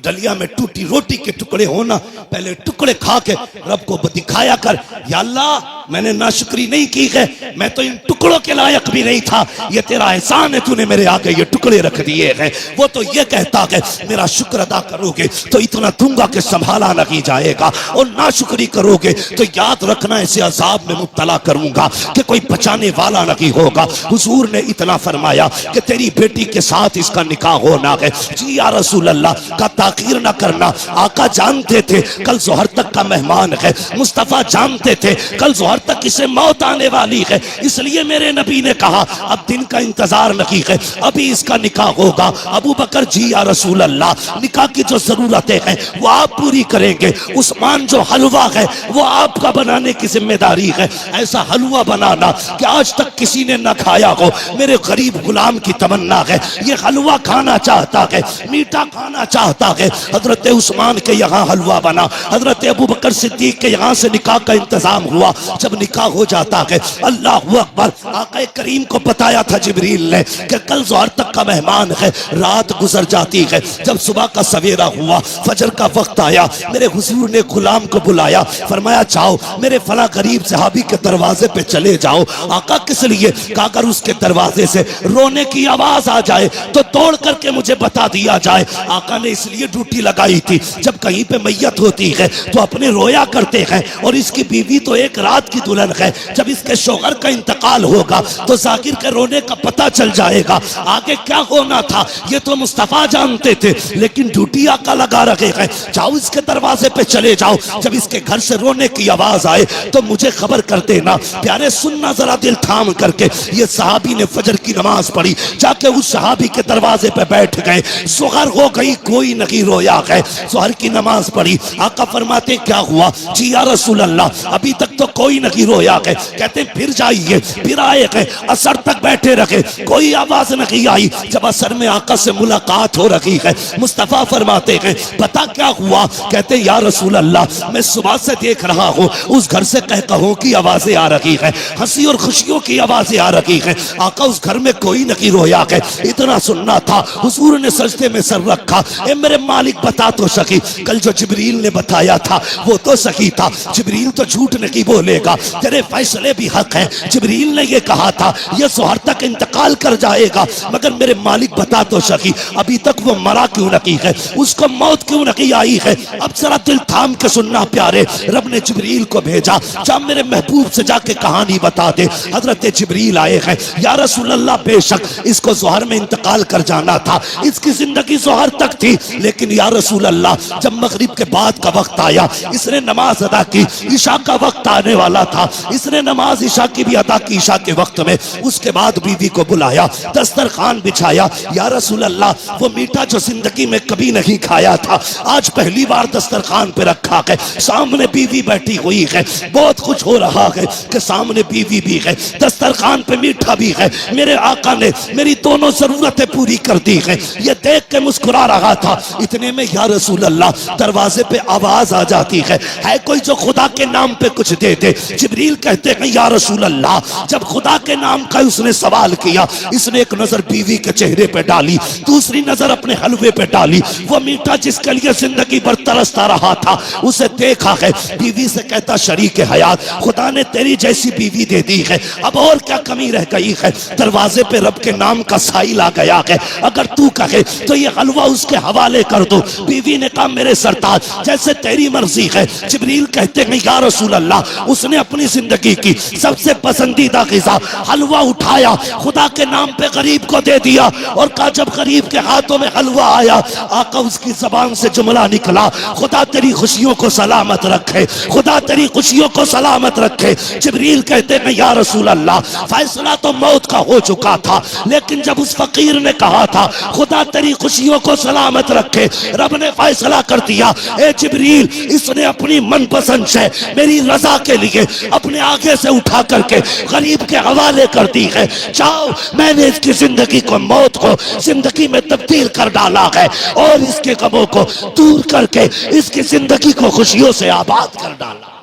डलिया में टूटी रोटी के टुकड़े हो ना, पहले टुकड़े खा के रब को दिखाया कर, या अल्लाह मैंने नाशुक्री नहीं की है, मैं तो इन टुकड़ों के लायक भी नहीं था, ये तेरा एहसान है, तूने मेरे आगे ये टुकड़े रख दिए हैं। वो तो ये कहता है मेरा शुक्र अदा करोगे तो इतना दूंगा कि संभाला नहीं जाएगा, और नाशुक्री करोगे तो याद रखना ऐसे अजाब में मुब्तला करूंगा कि कोई बचाने वाला नहीं होगा। हुजूर ने इतना फरमाया कि तेरी बेटी के साथ इसका निकाह होना है। जी या रसूल अल्लाह, का ताकीर ना करना। आका जानते थे कल जोहर तक का मेहमान है, मुस्तफा जानते थे कल जोहर तक इसे मौत आने वाली है, इसलिए मेरे नबी ने कहा अब दिन का इंतजार नहीं है, अभी इसका निकाह होगा। अबू बकर जी या रसूल अल्लाह, निकाह की जो जरूरतें हैं वो आप पूरी करेंगे। उस्मान जो हलवा है वो आपका बनाने की जिम्मेदारी है। ऐसा हलवा बनाना कि आज तक किसी ने ना खाया हो। मेरे गरीब गुलाम की तमन्ना है, ये हलवा खाना चाहता है, मीठा खाना चाहता है। हजरत उस्मान के यहाँ हलवा बना, हजरत अबू बकर सिद्दीक के यहाँ से निकाह का इंतजाम हुआ। जब निकाह हो जाता है, अल्लाह अकबर, आका करीम को बताया था जिब्रील ने कि कल जोहर तक का मेहमान है। रात गुजर जाती है, जब सुबह का सवेरा हुआ, फजर का वक्त आया, मेरे हुजूर ने गुलाम को बुलाया, फरमाया जाओ मेरे फला गरीब सहाबी के दरवाजे पे चले जाओ। आका किस लिए? अगर उसके दरवाजे से रोने की आवाज आ जाए तो तोड़ करके मुझे बता दिया जाए। आका ने इसलिए ड्यूटी लगाई थी, जब कहीं पे मैयत होती है तो अपने रोया करते हैं, और इसकी बीवी तो एक रात की की दुल्हन है, जब इसके शौहर का इंतकाल होगा तो जाकिर के रोने का पता चल जाएगा। आगे क्या होना था ये तो मुस्तफा जानते थे, लेकिन ड्यूटी आका लगा रखे हैं, जाओ इसके दरवाजे पे चले जाओ, जब इसके घर से रोने की आवाज आए तो मुझे खबर कर देना। प्यारे सुनना जरा दिल थाम करके, ये सहाबी ने फजर की नमाज पढ़ी, जाके उस सहाबी के दरवाजे पे बैठ गए। सुहर हो गई, कोई नहीं रोया है। सुहर की नमाज पढ़ी, आका फरमाते क्या हुआ? जी या रसूल अल्लाह, अभी तक तो कोई नहीं रोया है। कहते फिर जाइए, फिर आए गए, असर तक बैठे रखे, कोई आवाज नहीं आई। जब असर में आका से मुलाकात हो रही है, मुस्तफा फरमाते हैं पता क्या हुआ? कहते या रसूल अल्लाह, मैं सुबह से देख रहा हूँ उस घर से कहकहों की आवाजें आ रही है, हंसी और खुशियों की आवाजें आ रही है। आका उस घर में कोई नहीं रोया है। इतना सुनना था, हुजूर ने सजदे में सर रखा। ए मेरे मालिक बता तो सकी, कल जो जिब्रील ने बताया था वो तो सही था, जिब्रील तो झूठ नहीं बोलेगा, तेरे फैसले भी हक है। जिब्रील ने ये कहा था ये सुहर तक इंतकाल कर जाएगा, मगर मेरे मालिक बता तो सकी अभी तक वो मरा क्यों नहीं है, उसको मौत क्यों नहीं आई है? अब जरा दिल थाम के सुनना प्यारे, रब ने जिब्रील को भेजा, जा मेरे महबूब से जाके कहानी बता दे। हजरत जिब्रील आए हैं, या रसूल अल्लाह बेशक इसको ज़ोहर में इंतकाल कर जाना था, इसकी जिंदगी ज़ोहर तक थी, लेकिन या रसूल अल्लाह जब मगरिब के बाद का वक्त आया, इसने नमाज अदा की, ईशा का वक्त आने वाला था, इसने नमाज ईशा की भी अदा की ईशा के वक्त में। उसके बाद बीवी को बुलाया, दस्तरखान बिछाया, या रसूल अल्लाह वो मीठा जो जिंदगी में कभी नहीं खाया था आज पहली बार दस्तरखान पे रखा है, सामने बीवी बैठी हुई है, बहुत कुछ हो रहा है कि सामने बीवी भी है, दस्तरखान पे मीठा भी है, मेरे आका ने मेरी दोनों जरूरतें पूरी कर दी है। ये देख के मुस्कुरा रहा था, इतने में या रसूल अल्लाह दरवाजे पे आवाज आ जाती है कोई जो खुदा के नाम पे कुछ दे दे। जिब्रील कहते हैं या रसूल अल्लाह जब खुदा के नाम का उसने सवाल किया, इसने एक नजर बीवी के चेहरे पे डाली, दूसरी नजर अपने हलवे पे डाली, वो मीठा जिसके लिए जिंदगी भर तरसता रहा था उसे देखा है। बीवी से कहता शरीक हयात खुदा ने तेरी जैसी बीवी दे दी है, अब और क्या कमी रह गई है? दरवाजे पे रब के नाम का साइल आ गया है, अगर तू कहे तो ये हलवा उसके हवाले कर दो। बीवी ने कहा मेरे सरताज जैसे तेरी मर्जी है। जिब्रील कहते हैं या रसूल अल्लाह उसने अपनी जिंदगी की सबसे पसंदीदा ग़िज़ा हलवा उठाया, खुदा के नाम पे गरीब को दे दिया और कहा जब गरीब के हाथों में हलवा आया, आका उसकी जबान से जुमला निकला, खुदा तेरी खुशियों को सलामत रखे, खुदा तेरी खुशियों को सलामत रखे। जिब्रील कहते हैं या रसूल अल्लाह फैसला तो मौत का हो चुका था, लेकिन जब उस फकीर ने कहा था खुदा तेरी खुशियों को सलामत रखे, रब ने फैसला कर दिया ए जिब्रील इसने अपनी मनपसंद से मेरी रजा के लिए अपने आगे से उठा करके गरीब के हवाले कर दी है। जाओ मैंने इसकी जिंदगी को मौत को जिंदगी में तब्दील कर डाला है और इसके गमों को दूर करके इसकी जिंदगी को खुशियों से आबाद कर डाला।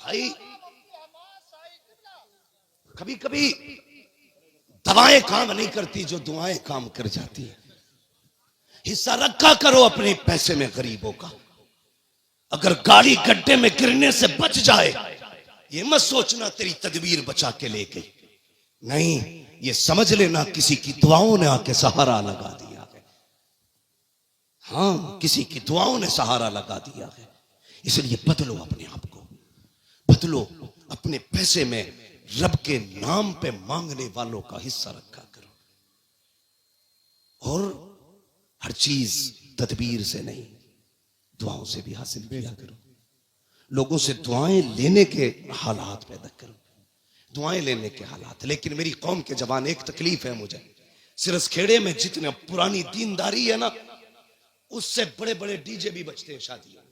भाई कभी कभी दवाएं काम नहीं करती जो दुआएं काम कर जाती है। हिस्सा रखा करो अपने पैसे में गरीबों का। अगर गाड़ी गड्ढे में गिरने से बच जाए ये मत सोचना तेरी तदबीर बचा के ले गई, नहीं, ये समझ लेना किसी की दुआओं ने आके सहारा लगा दिया है। हाँ, किसी की दुआओं ने सहारा लगा दिया है। इसलिए बदलो अपने आप को, बदलो अपने पैसे में रब के नाम पे मांगने वालों का हिस्सा रखा करो, और हर चीज तदबीर से नहीं दुआओं से भी हासिल किया करो। लोगों से दुआएं लेने के हालात पैदा करो, दुआएं लेने के हालात। लेकिन मेरी कौम के जवान एक तकलीफ है मुझे, सिरसखेड़े में जितने पुरानी दीनदारी है ना उससे बड़े बड़े डीजे भी बजते हैं शादियों में।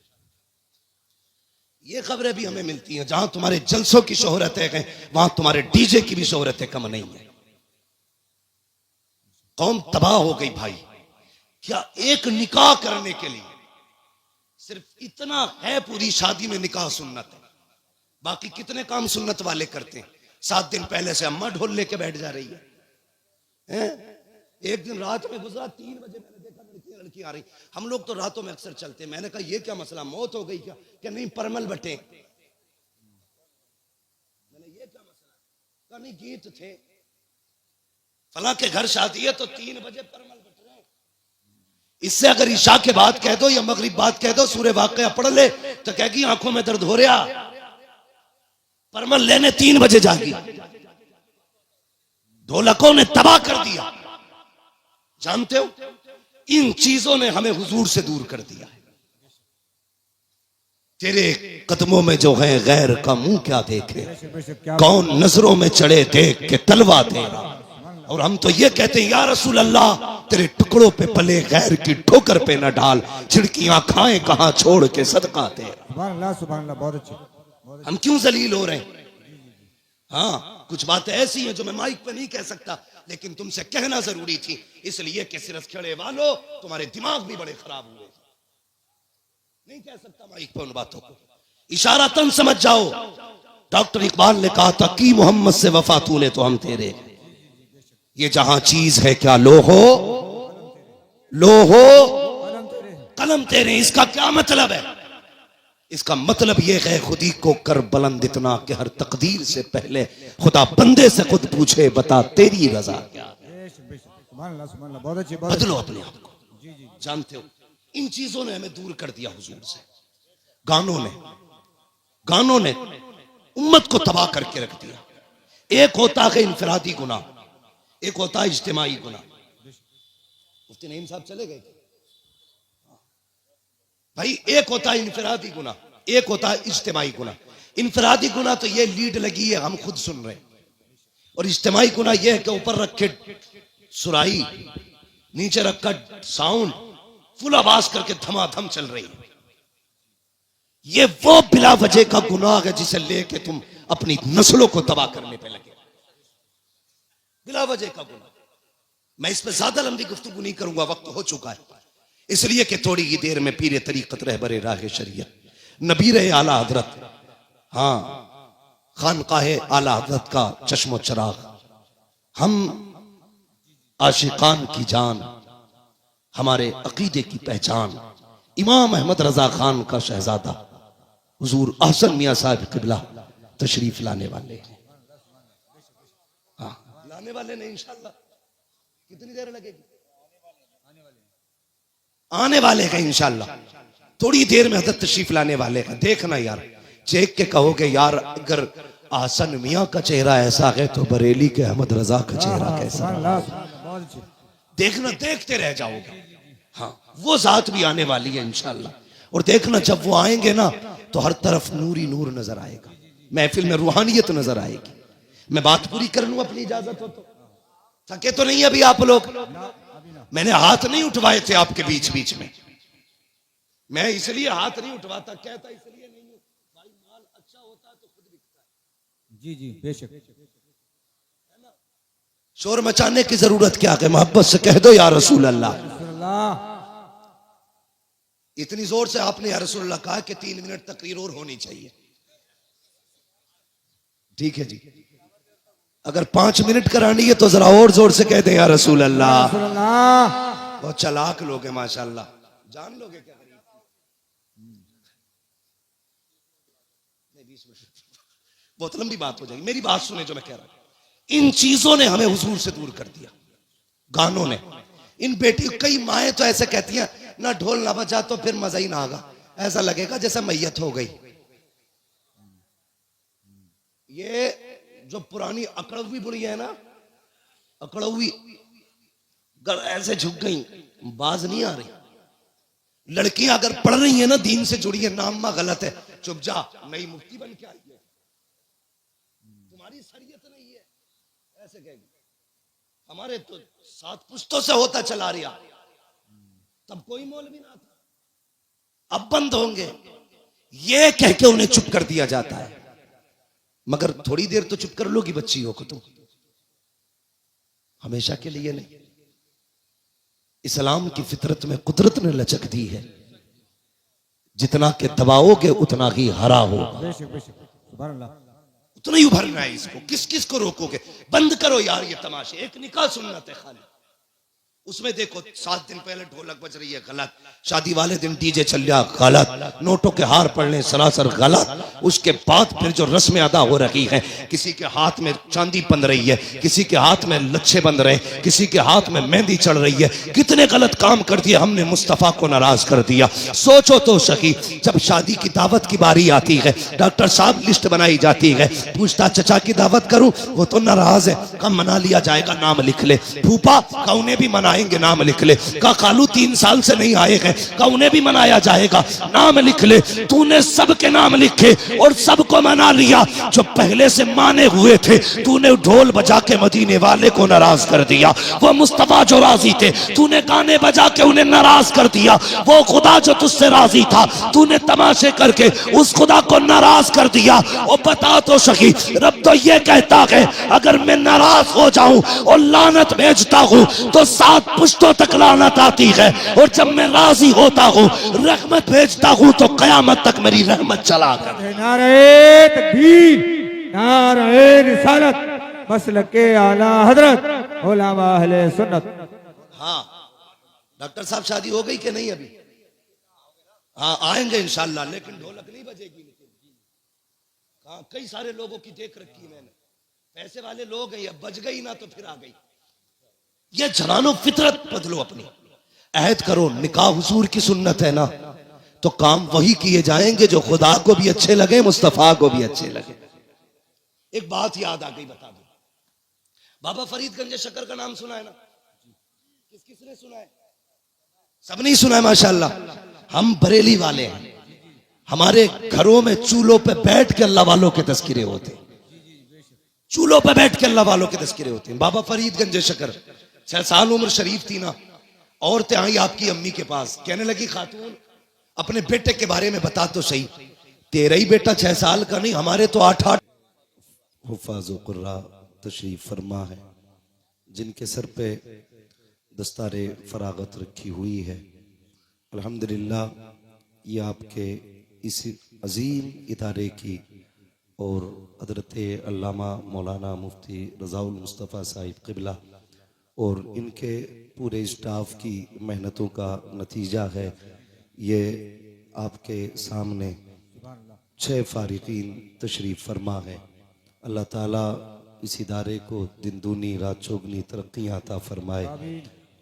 ये खबरें भी हमें मिलती हैं, जहां तुम्हारे जलसों की शोहरत है वहां तुम्हारे डीजे की भी शोहरत कम नहीं है। कौम तबाह हो गई भाई। क्या एक निकाह करने के लिए सिर्फ इतना है, पूरी शादी में निकाह सुन्नत है, बाकी कितने काम सुन्नत वाले करते हैं। 7 दिन पहले से अम्मा ढोल लेके बैठ जा रही है। एक दिन रात में गुजरा 3 बजे मैंने देखा लड़की आ रही। हम लोग तो रातों में अक्सर चलते हैं। मैंने कहा ये क्या मसला, मौत हो गई क्या? कि नहीं परमल बटे। मैंने ये क्या मसला, पता नहीं गीत थे, फला के घर शादी है तो 3 बजे परमल बट रहे। इससे अगर ईशा के बाद कह दो या मगरिब बाद कह दो सूर्य वाक़या पढ़ ले तो कहेगी आंखों में दर्द हो रहा, परमल लेने 3 बजे जागी। ढोलकों ने तबाह कर दिया। जानते हो, इन चीजों ने हमें हुजूर से दूर कर दिया है। तेरे कदमों में जो है गैर का मुंह क्या देखे, कौन नजरों में चढ़े देख के तलवा तेरा। और हम तो ये कहते हैं या रसूल अल्लाह तेरे टुकड़ों पे पले गैर की ठोकर पे न डाल, छिड़कियां खाएं कहां छोड़ के सदका तेरा। सुभान अल्लाह, सुभान अल्लाह, बहुत अच्छे। हम क्यों जलील हो रहे हैं? हाँ, कुछ बातें ऐसी हैं जो मैं माइक पे नहीं कह सकता, लेकिन तुमसे कहना जरूरी थी, इसलिए कि सिर्फ खेड़े वालों तुम्हारे दिमाग भी बड़े खराब हुए। नहीं कह सकता माइक पे उन बातों को, इशारा तन समझ जाओ। डॉक्टर इकबाल ने कहा था कि मोहम्मद से वफा तूने तो हम तेरे, ये जहां चीज है क्या लो हो कलम तेरे। इसका क्या मतलब है? इसका मतलब यह है खुदी को कर बुलंद इतना कि हर तकदीर से पहले खुदा बंदे से खुद पूछे बता तेरी रजा क्या है। बदलो अपने आप को। जानते हो, इन चीजों ने हमें दूर कर दिया हुजूर से। गानों ने उम्मत को तबाह करके रख दिया। एक होता है इनफरादी गुनाह, एक होता है इज्तिमाई गुनाह। मुफ्ती नईम साहब चले गए भाई। एक होता है इनफरादी गुनाह, एक होता है इज्तिमाई गुनाह। इनफरादी गुनाह तो ये लीड लगी है हम खुद सुन रहे हैं, और इज्तिमाई गुनाह ये है कि ऊपर रखे सुराही, नीचे रखा साउंड, फुल आवाज करके धमाधम चल रही है। ये वो बिला वजह का गुनाह है जिसे लेके तुम अपनी नस्लों को तबाह करने पे लगे। बिला वजह का गुनाह। मैं इस पर ज्यादा लंबी गुफ्तगू नहीं करूंगा, वक्त हो चुका है, इसलिए कि थोड़ी ही देर में पीरे तरीकत रहबरे राह शरीयत नबीर आला हजरत, हाँ खानकाहे आला हजरत का चश्मो चराग, हम आशिकान की जान, हमारे अकीदे की पहचान, इमाम अहमद रजा खान का शहजादा हुजूर अहसन मियां साहब किबला तशरीफ लाने वाले हैं। हाँ, लाने वाले नहीं, इंशाल्लाह। कितनी देर लगेगी? आने वाले हैं इंशाल्लाह, थोड़ी देर में हजरत तशरीफ लाने वाले हैं। देखना यार, चेक के कहोगे यार अगर अहसन मियां का चेहरा ऐसा है तो बरेली के अहमद रजा का चेहरा कैसा? देखना, देखते रह जाओगे। हाँ, वो जात भी आने वाली है इंशाल्लाह। और देखना जब वो आएंगे ना तो हर तरफ नूर ही नूर नजर आएगा, महफिल में रूहानियत नजर आएगी। मैं बात पूरी कर लूं, अपनी इजाजत हो तो। थके तो नहीं अभी आप लोग? मैंने हाथ नहीं उठवाए थे आपके बीच बीच में, मैं इसलिए हाथ नहीं उठवाता, कहता इसलिए नहीं हूं भाई, माल अच्छा होता तो खुद बिकता है। जी जी बेशक। शोर मचाने की जरूरत क्या है? मोहब्बत से कह दो या रसूल अल्लाह। इतनी जोर से आपने या रसूल अल्लाह कहा कि 3 मिनट तकरीर और होनी चाहिए। ठीक है जी, अगर 5 मिनट करानी है तो जरा और जोर से कह दे या रसूल अल्लाह। बहुत चालाक लोग हैं माशाल्लाह, जान लोगे क्या? बहुत लंबी बात हो जाएगी, मेरी बात सुने जो मैं कह रहा हूं। इन चीजों ने हमें हुजूर से दूर कर दिया, गानों ने। इन बेटी, कई माएं तो ऐसे कहती हैं ना ढोल ना बजा तो फिर मजा ही ना आगा, ऐसा लगेगा जैसे मैयत हो गई। ये जो पुरानी अकड़वी बुढ़ी है ना, अकड़वी ऐसे झुक गई, बाज नहीं आ रही। लड़कियां अगर पढ़ रही है ना, दीन से जुड़ी है, नाम गलत है, चुप जा, नई मुफ्ती बन के आई है, तुम्हारी शरीयत नहीं है, ऐसे कहेगी। हमारे तो 7 पुश्तों से होता चला रहा, तब कोई मौलवी ना था, अब बंद होंगे, ये कह के उन्हें चुप कर दिया जाता है। मगर थोड़ी देर तो चुप कर लोगी बच्चियों को तुम, हमेशा के लिए नहीं। इस्लाम की फितरत में कुदरत ने लचक दी है, जितना के दबाओगे उतना ही हरा होगा, उतना ही उभरना है इसको। किस किस को रोकोगे? बंद करो यार ये तमाशे, एक निकाह सुन्नत है खाली, उसमें देखो 7 दिन पहले ढोलक बज रही है, गलत। शादी वाले दिन डीजे चल रहा, गलत। नोटों के हार पड़ने सरासर गलत। उसके बाद फिर जो रस्में अदा हो रही हैं, किसी के हाथ में चांदी बंध रही है, किसी के हाथ में लच्छे बंध रहे, किसी के हाथ में मेहंदी चढ़ रही है। कितने गलत काम कर दिए हमने, मुस्तफा को नाराज कर दिया। सोचो तो सही, जब शादी की दावत की बारी आती है, डॉक्टर साहब लिस्ट बनाई जाती है, पूछता चचा की दावत करूं, वो तो नाराज है, कम मना लिया जाएगा, नाम लिख ले। फूफा का उन्हें भी मनाएंगे, नाम लिख ले। का खालू 3 साल से नहीं आए हैं, का उन्हें भी मनाया जाएगा, नाम लिख ले। तूने सबके नाम लिखे और सबको मना लिया। जो पहले से माने हुए थे, तूने ढोल बजा के मदीने वाले को नाराज कर दिया। वो मुस्तफा जो राजी थे, तूने गाने बजा के उन्हें नाराज कर दिया। वो खुदा जो तुझसे राजी था, तूने तमाशे करके उस खुदा को नाराज कर दिया। और बता तो सही, रब तो ये कहता है, अगर मैं नाराज हो जाऊं और लानत भेजता हूं तो 7 पुश्तों तक लानत आती है, और जब मैं राजी होता हूं, रहमत भेजता हूं, तो कयामत तक मेरी रहमत चला कर। नारे तकबीर, नारे रिसालत, मसलके आला हजरत उलमा अहले सुन्नत। हाँ डॉक्टर साहब, शादी हो गई कि नहीं अभी? हाँ आएंगे इंशाल्लाह, लेकिन ढोलक नहीं बजेगी। हाँ कई सारे लोगों की देख रखी है मैंने, पैसे वाले लोग हैं, अब बज गई ना तो फिर आ गई। ये जनानो फितरत बदलो अपनी, अहद करो। निकाह हुजूर की सुन्नत है ना, तो काम वही किए जाएंगे जो खुदा को भी अच्छे लगे, मुस्तफा को भी अच्छे लगे। एक बात याद आ गई, बता दो। बाबा फरीदगंज शक्कर का नाम सुना है ना? किसने सुना है? सब नहीं सुना है माशाल्लाह। हम बरेली वाले हैं, हमारे घरों में चूल्हों पे बैठ के अल्लाह वालों के तस्किरे होते हैं। चूल्हों पे बैठ के अल्लाह वालों के तस्किरे होते हैं। बाबा फरीदगंज शक्कर, 6 साल उम्र शरीफ थी ना, औरतें आई आपकी अम्मी के पास, कहने लगी, खातून अपने बेटे के बारे में बता तो सही। तेरा ही बेटा 6 साल का नहीं, हमारे तो 8-8 हुफ़ाज़ व क़ुर्रा तशरीफ फरमा है, जिनके सर पे दस्तारे फरागत रखी हुई है। अल्हम्दुलिल्लाह, ये आपके इस अजीम इदारे की और हज़रत अल्लामा मौलाना मुफ्ती रज़ाउल मुस्तफ़ा साहिब क़िबला और इनके पूरे स्टाफ की मेहनतों का नतीजा है। ये आपके सामने 6 फ़ारिक़ीन तशरीफ़ फरमा है। अल्लाह ताला इस इदारे को दिन दूनी रात चौगनी तरक्कियाँ अता फरमाए,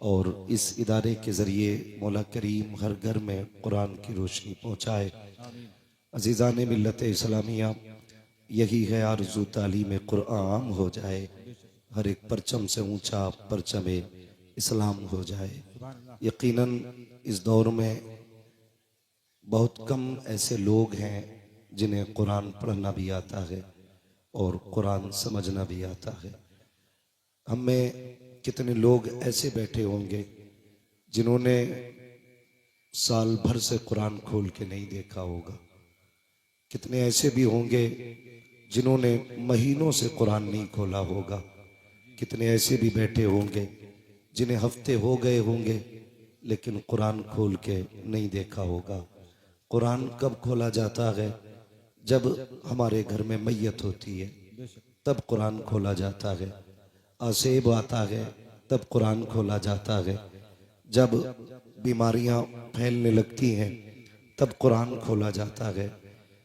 और इस इदारे के ज़रिए मौला करीम हर घर में कुरान की रोशनी पहुँचाए। अज़ीज़ान मिल्लत इस्लामिया, यही है आरज़ू तालीम कुरान हो जाए, हर एक परचम से ऊंचा परचम इस्लाम हो जाए। यकीनन इस दौर में बहुत कम ऐसे लोग हैं जिन्हें कुरान पढ़ना भी आता है और कुरान समझना भी आता है। हम में कितने लोग ऐसे बैठे होंगे जिन्होंने साल भर से कुरान खोल के नहीं देखा होगा। कितने ऐसे भी होंगे जिन्होंने महीनों से कुरान नहीं खोला होगा। कितने ऐसे भी बैठे होंगे जिन्हें हफ्ते हो गए होंगे लेकिन कुरान खोल के नहीं देखा होगा। कुरान कब खोला जाता है? जब हमारे घर में मैयत होती है तब कुरान खोला जाता है। आसेब आता है तब कुरान खोला जाता है। जब बीमारियां फैलने लगती हैं तब कुरान खोला जाता है।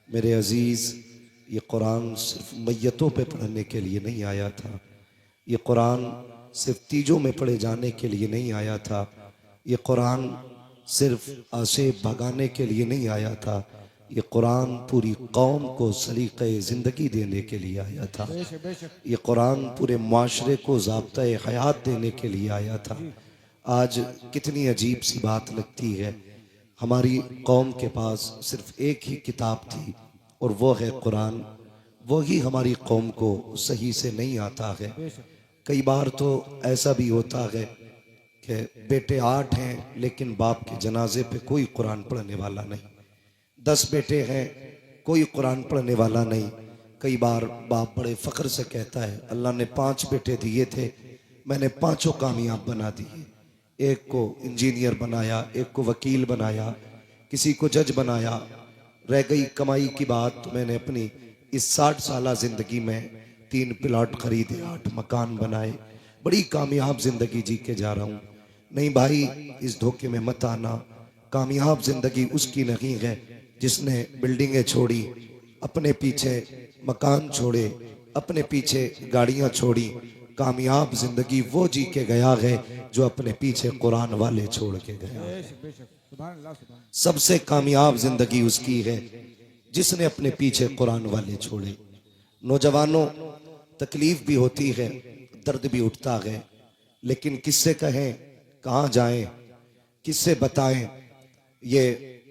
मेरे अजीज, ये कुरान सिर्फ मैयतों पे पढ़ने के लिए नहीं आया था। ये कुरान सिर्फ तीजों में पढ़े जाने के लिए नहीं आया था। ये कुरान सिर्फ आसेब भगाने के लिए नहीं आया था। ये कुरान पूरी कौम को सलीक़े ज़िंदगी देने के लिए आया था। ये कुरान पूरे माशरे को ज़ाब्ता-ए हयात देने के लिए आया था। आज कितनी अजीब सी बात लगती है, हमारी कौम के पास सिर्फ एक ही किताब थी और वो है कुरान। वही हमारी कौम को सही से नहीं आता है। कई बार तो ऐसा भी होता है कि बेटे 8 हैं लेकिन बाप के जनाजे पे कोई कुरान पढ़ने वाला नहीं। 10 बेटे हैं, कोई कुरान पढ़ने वाला नहीं। कई बार बाप बड़े फ़ख्र से कहता है, अल्लाह ने 5 बेटे दिए थे, मैंने 5 कामयाब बना दिए। एक को इंजीनियर बनाया, एक को वकील बनाया, किसी को जज बनाया। रह गई कमाई की बात, तो मैंने अपनी इस 60 साला ज़िंदगी में 3 प्लाट खरीदे, 8 मकान बनाए, बड़ी कामयाब ज़िंदगी जी के जा रहा हूँ। नहीं भाई, इस धोखे में मत आना। कामयाब जिंदगी उसकी नहीं है जिसने बिल्डिंगें छोड़ी, अपने पीछे मकान छोड़े, अपने पीछे गाड़ियां छोड़ी। कामयाब जिंदगी वो जी के गया है जो अपने पीछे कुरान वाले छोड़ के गया है। सुभान अल्लाह, सुभान। सबसे कामयाब जिंदगी उसकी है जिसने अपने पीछे कुरान वाले छोड़े। नौजवानों, तकलीफ भी होती है, दर्द भी उठता है, लेकिन किससे कहें, कहाँ जाएं, किससे बताएं। ये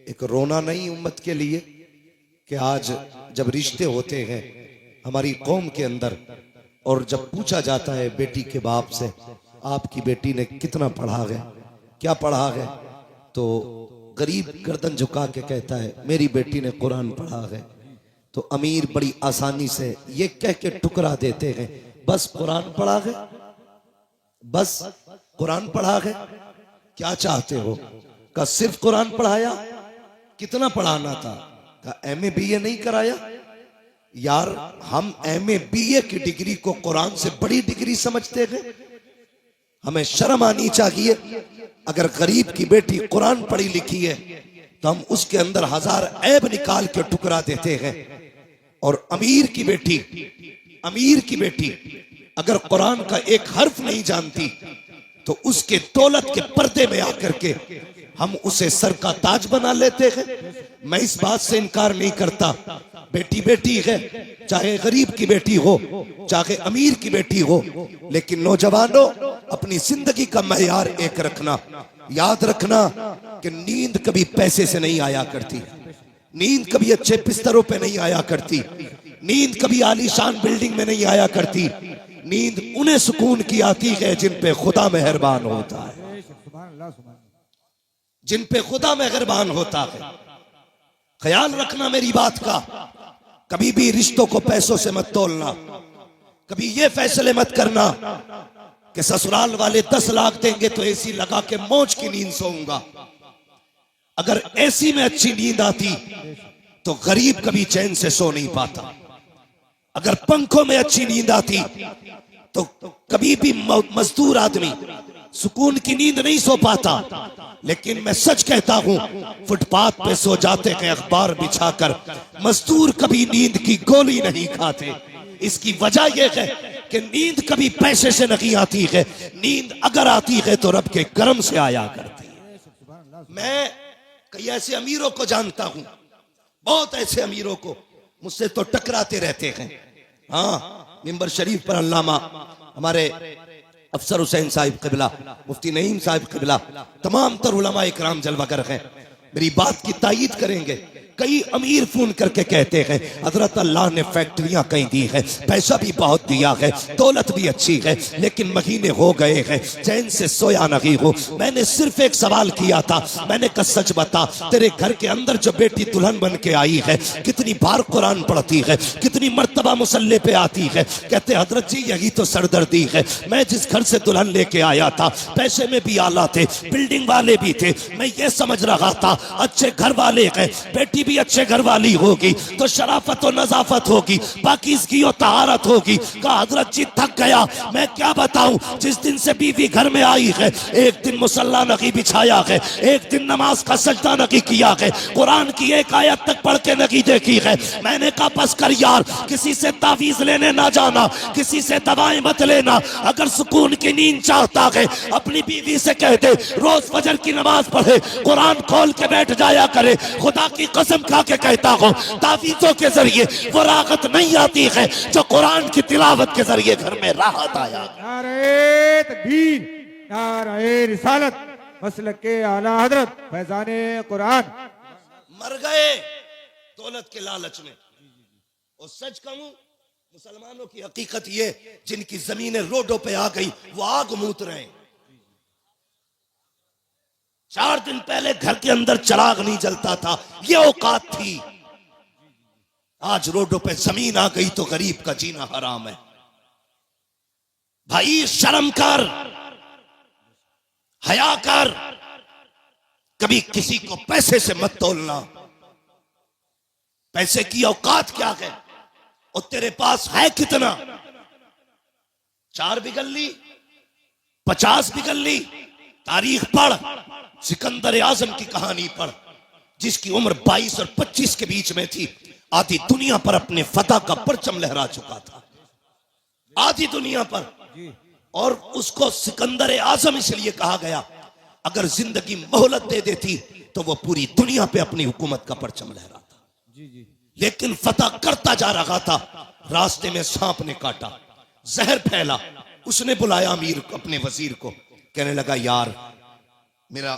एक रोना नहीं उम्मत के लिए कि आज जब रिश्ते होते हैं हमारी कौम के अंदर, और जब पूछा जाता है बेटी के बाप से, आपकी बेटी ने कितना पढ़ा है, क्या पढ़ा है, तो गरीब गर्दन झुका के कहता है मेरी बेटी ने कुरान पढ़ा है। तो अमीर बड़ी आसानी से ये कह के टुकरा देते हैं, बस कुरान पढ़ा है, बस कुरान पढ़ा है। क्या चाहते हो? का सिर्फ कुरान पढ़ाया? कितना पढ़ाना था? का एमए बीए नहीं कराया? यार, हम एमए बीए की डिग्री को कुरान से बड़ी डिग्री समझते हैं। हमें शर्म आनी चाहिए। अगर गरीब की बेटी कुरान पढ़ी लिखी है तो हम उसके अंदर हजार ऐब निकाल के टुकरा देते हैं। और अमीर की बेटी अगर कुरान का एक हर्फ नहीं जानती तो उसके दौलत के पर्दे में आकर के हम उसे सर का ताज बना लेते हैं। मैं इस बात से इनकार नहीं करता, बेटी बेटी है, चाहे गरीब की बेटी हो चाहे अमीर की बेटी हो, लेकिन नौजवानों, अपनी जिंदगी का मैयार एक रखना। याद रखना कि नींद कभी पैसे से नहीं आया करती, नींद कभी अच्छे बिस्तरों पे नहीं आया करती, नींद कभी आलीशान बिल्डिंग में नहीं आया करती। नींद उन्हें सुकून की आती है जिन पे खुदा मेहरबान होता है, सुभान अल्लाह, सुभान। जिन पे खुदा मेहरबान होता है। ख्याल रखना मेरी बात का। कभी भी रिश्तों को पैसों से मत तोलना। कभी ये फैसले मत करना कि ससुराल वाले 10 लाख देंगे तो एसी लगा के मौज की नींद सोऊंगा। अगर एसी में अच्छी नींद आती तो गरीब कभी चैन से सो नहीं पाता। अगर पंखों में अच्छी नींद आती तो कभी भी मजदूर आदमी सुकून की नींद नहीं सो पाता। लेकिन मैं सच कहता हूं, फुटपाथ पे सो जाते हैं अखबार बिछाकर, मजदूर कभी नींद की गोली नहीं खाते। इसकी वजह यह है कि नींद कभी पैसे से नहीं आती है, नींद अगर आती है तो रब के करम से आया करती है। मैं कई ऐसे अमीरों को जानता हूं, बहुत ऐसे अमीरों को, मुझसे तो टकराते रहते हैं। हाँ, मिंबर शरीफ पर अल्लामा हमारे अफसर हुसैन साहिब क़िबला, मुफ्ती नईम साहिब क़िबला, तमाम तर उलमा इकराम जलवागर हैं, मेरी बात की तायीद करेंगे। कई अमीर फोन करके कहते हैं हजरत अल्लाह ने फैक्ट्रियां कहीं दी है, पैसा भी बहुत दिया है, दौलत भी अच्छी है, लेकिन महीने हो गए हैं चैन से सोया नहीं हो। मैंने सिर्फ एक सवाल किया था, मैंने कहा सच बता, तेरे घर के अंदर जो बेटी दुल्हन बन के आई है कितनी बार कुरान पढ़ती है, कितनी मर्तबा मुसल्ले पे आती है? कहते हजरत जी यही तो सरदर्दी है। मैं जिस घर से दुल्हन लेके आया था पैसे में भी आला थे, बिल्डिंग वाले भी थे, मैं ये समझ रहा था अच्छे घर वाले हैं, बेटी भी अच्छे घर वाली होगी तो शराफत और नजाफत होगी, पाकीज़गी और तहारत होगी। कहा हजरत जी थक गया, मैं क्या बताऊं, जिस दिन से बीवी घर में आई है एक दिन मुसल्ला नहीं बिछाया है, एक दिन नमाज का सजदा नहीं किया है, कुरान की एक आयत तक पढ़ के नहीं देखी है। मैंने कहा बस कर यार, किसी से तावीज लेने ना जाना, किसी से दवाएं मत लेना। अगर सुकून की नींद चाहता है अपनी बीवी से कह दे रोज फजर की नमाज पढ़े, कुरान खोल के बैठ जाया करे। खुदा की कसम खा के कहता हूं, तावीज़ों के जरिए वो राहत नहीं आती है जो कुरान की तिलावत के जरिए घर में राहत आया। नारे तकबीर, नारे रिसालत, मसलक के आला हजरत फैजाने कुरान। मर गए दौलत के लालच में। और सच कहूं, मुसलमानों की हकीकत ये, जिनकी जमीनें रोडों पे आ गई वो आग मूत रहे हैं। 4 दिन पहले घर के अंदर चिराग नहीं जलता था, ये औकात थी। आज रोडों पे जमीन आ गई तो गरीब का जीना हराम है। भाई शर्म कर, हया कर, कभी किसी को पैसे से मत तोलना। पैसे की औकात क्या है और तेरे पास है कितना? 4 बिगल ली, 50 बिगल ली, तारीख पढ़, सिकंदर आजम की कहानी पढ़, जिसकी उम्र 22 और 25 के बीच में थी। आधी दुनिया पर अपने फतह का परचम लहरा चुका था, आधी दुनिया पर। और उसको सिकंदर आजम इसलिए कहा गया, अगर जिंदगी मोहलत दे देती तो वो पूरी दुनिया पे अपनी हुकूमत का परचम लहराता। लेकिन फतह करता जा रहा था, रास्ते में सांप ने काटा, जहर फैला। उसने बुलाया अमीर अपने वजीर को, कहने लगा यार मेरा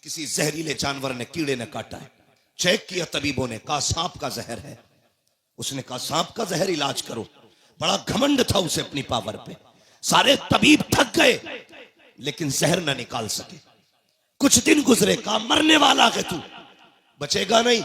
किसी जहरीले जानवर ने, कीड़े ने काटा है। चेक किया तबीबों ने, कहा सांप का जहर है। उसने कहा सांप का जहर इलाज करो। बड़ा घमंड था उसे अपनी पावर पे। सारे तबीब थक गए लेकिन जहर ना निकाल सके। कुछ दिन गुजरे, कहा मरने वाला है तू, बचेगा नहीं।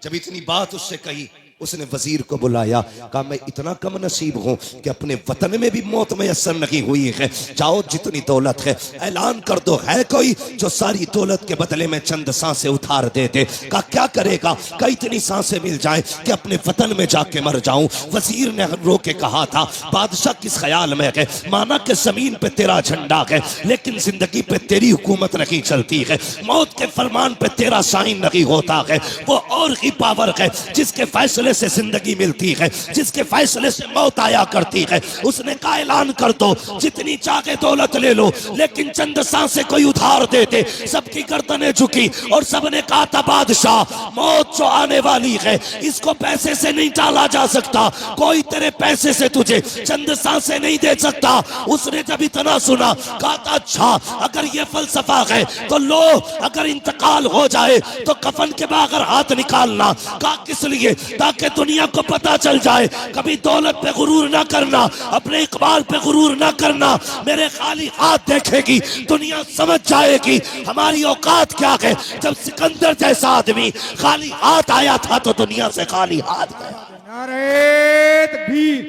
जब इतनी बात उससे कही, उसने वजीर को बुलाया, कहा मैं इतना कम नसीब हूं कि अपने वतन में भी मौत मैसर नहीं हुई है। जाओ जितनी दौलत है ऐलान कर दो, है कोई जो सारी दौलत के बदले में चंद सांसें उधार दे दे। कहा क्या करेगा? कहा इतनी सांसें मिल जाए कि अपने वतन में जाके मर जाऊं। वजीर ने रो के कहा था, बादशाह किस ख्याल में है? माना कि जमीन पे तेरा झंडा है लेकिन जिंदगी पे तेरी हुकूमत नहीं चलती है। मौत के फरमान पे तेरा साइन नहीं होता है। वो और ही पावर है जिसके फैसले से जिंदगी मिलती है, जिसके फैसले से मौत आया करती है। उसने कहा ऐलान कर दो, जितनी चाहे दौलत ले लो लेकिन चंद सांसें कोई उधार दे दे। सबकी गर्दनें झुकी और सबने कहा था बादशाह मौत जो आने वाली है इसको पैसे से नहीं टाला जा सकता। कोई तेरे पैसे से तुझे चंद सांसें नहीं दे सकता। उसने जब इतना सुना, कहा था अच्छा अगर ये फलसफा है तो लो, अगर इंतकाल हो जाए तो कफन के बगैर हाथ निकालना। कहा किस लिए? ताकि दुनिया को पता चल जाए। कभी दौलत पे गुरूर ना करना, अपने इकबाल पे गुरूर ना करना। मेरे खाली हाथ देखेगी दुनिया समझ जाएगी हमारी औकात क्या है। जब सिकंदर जैसा आदमी खाली हाथ आया था तो दुनिया से खाली हाथ गया। नारे तकबीर,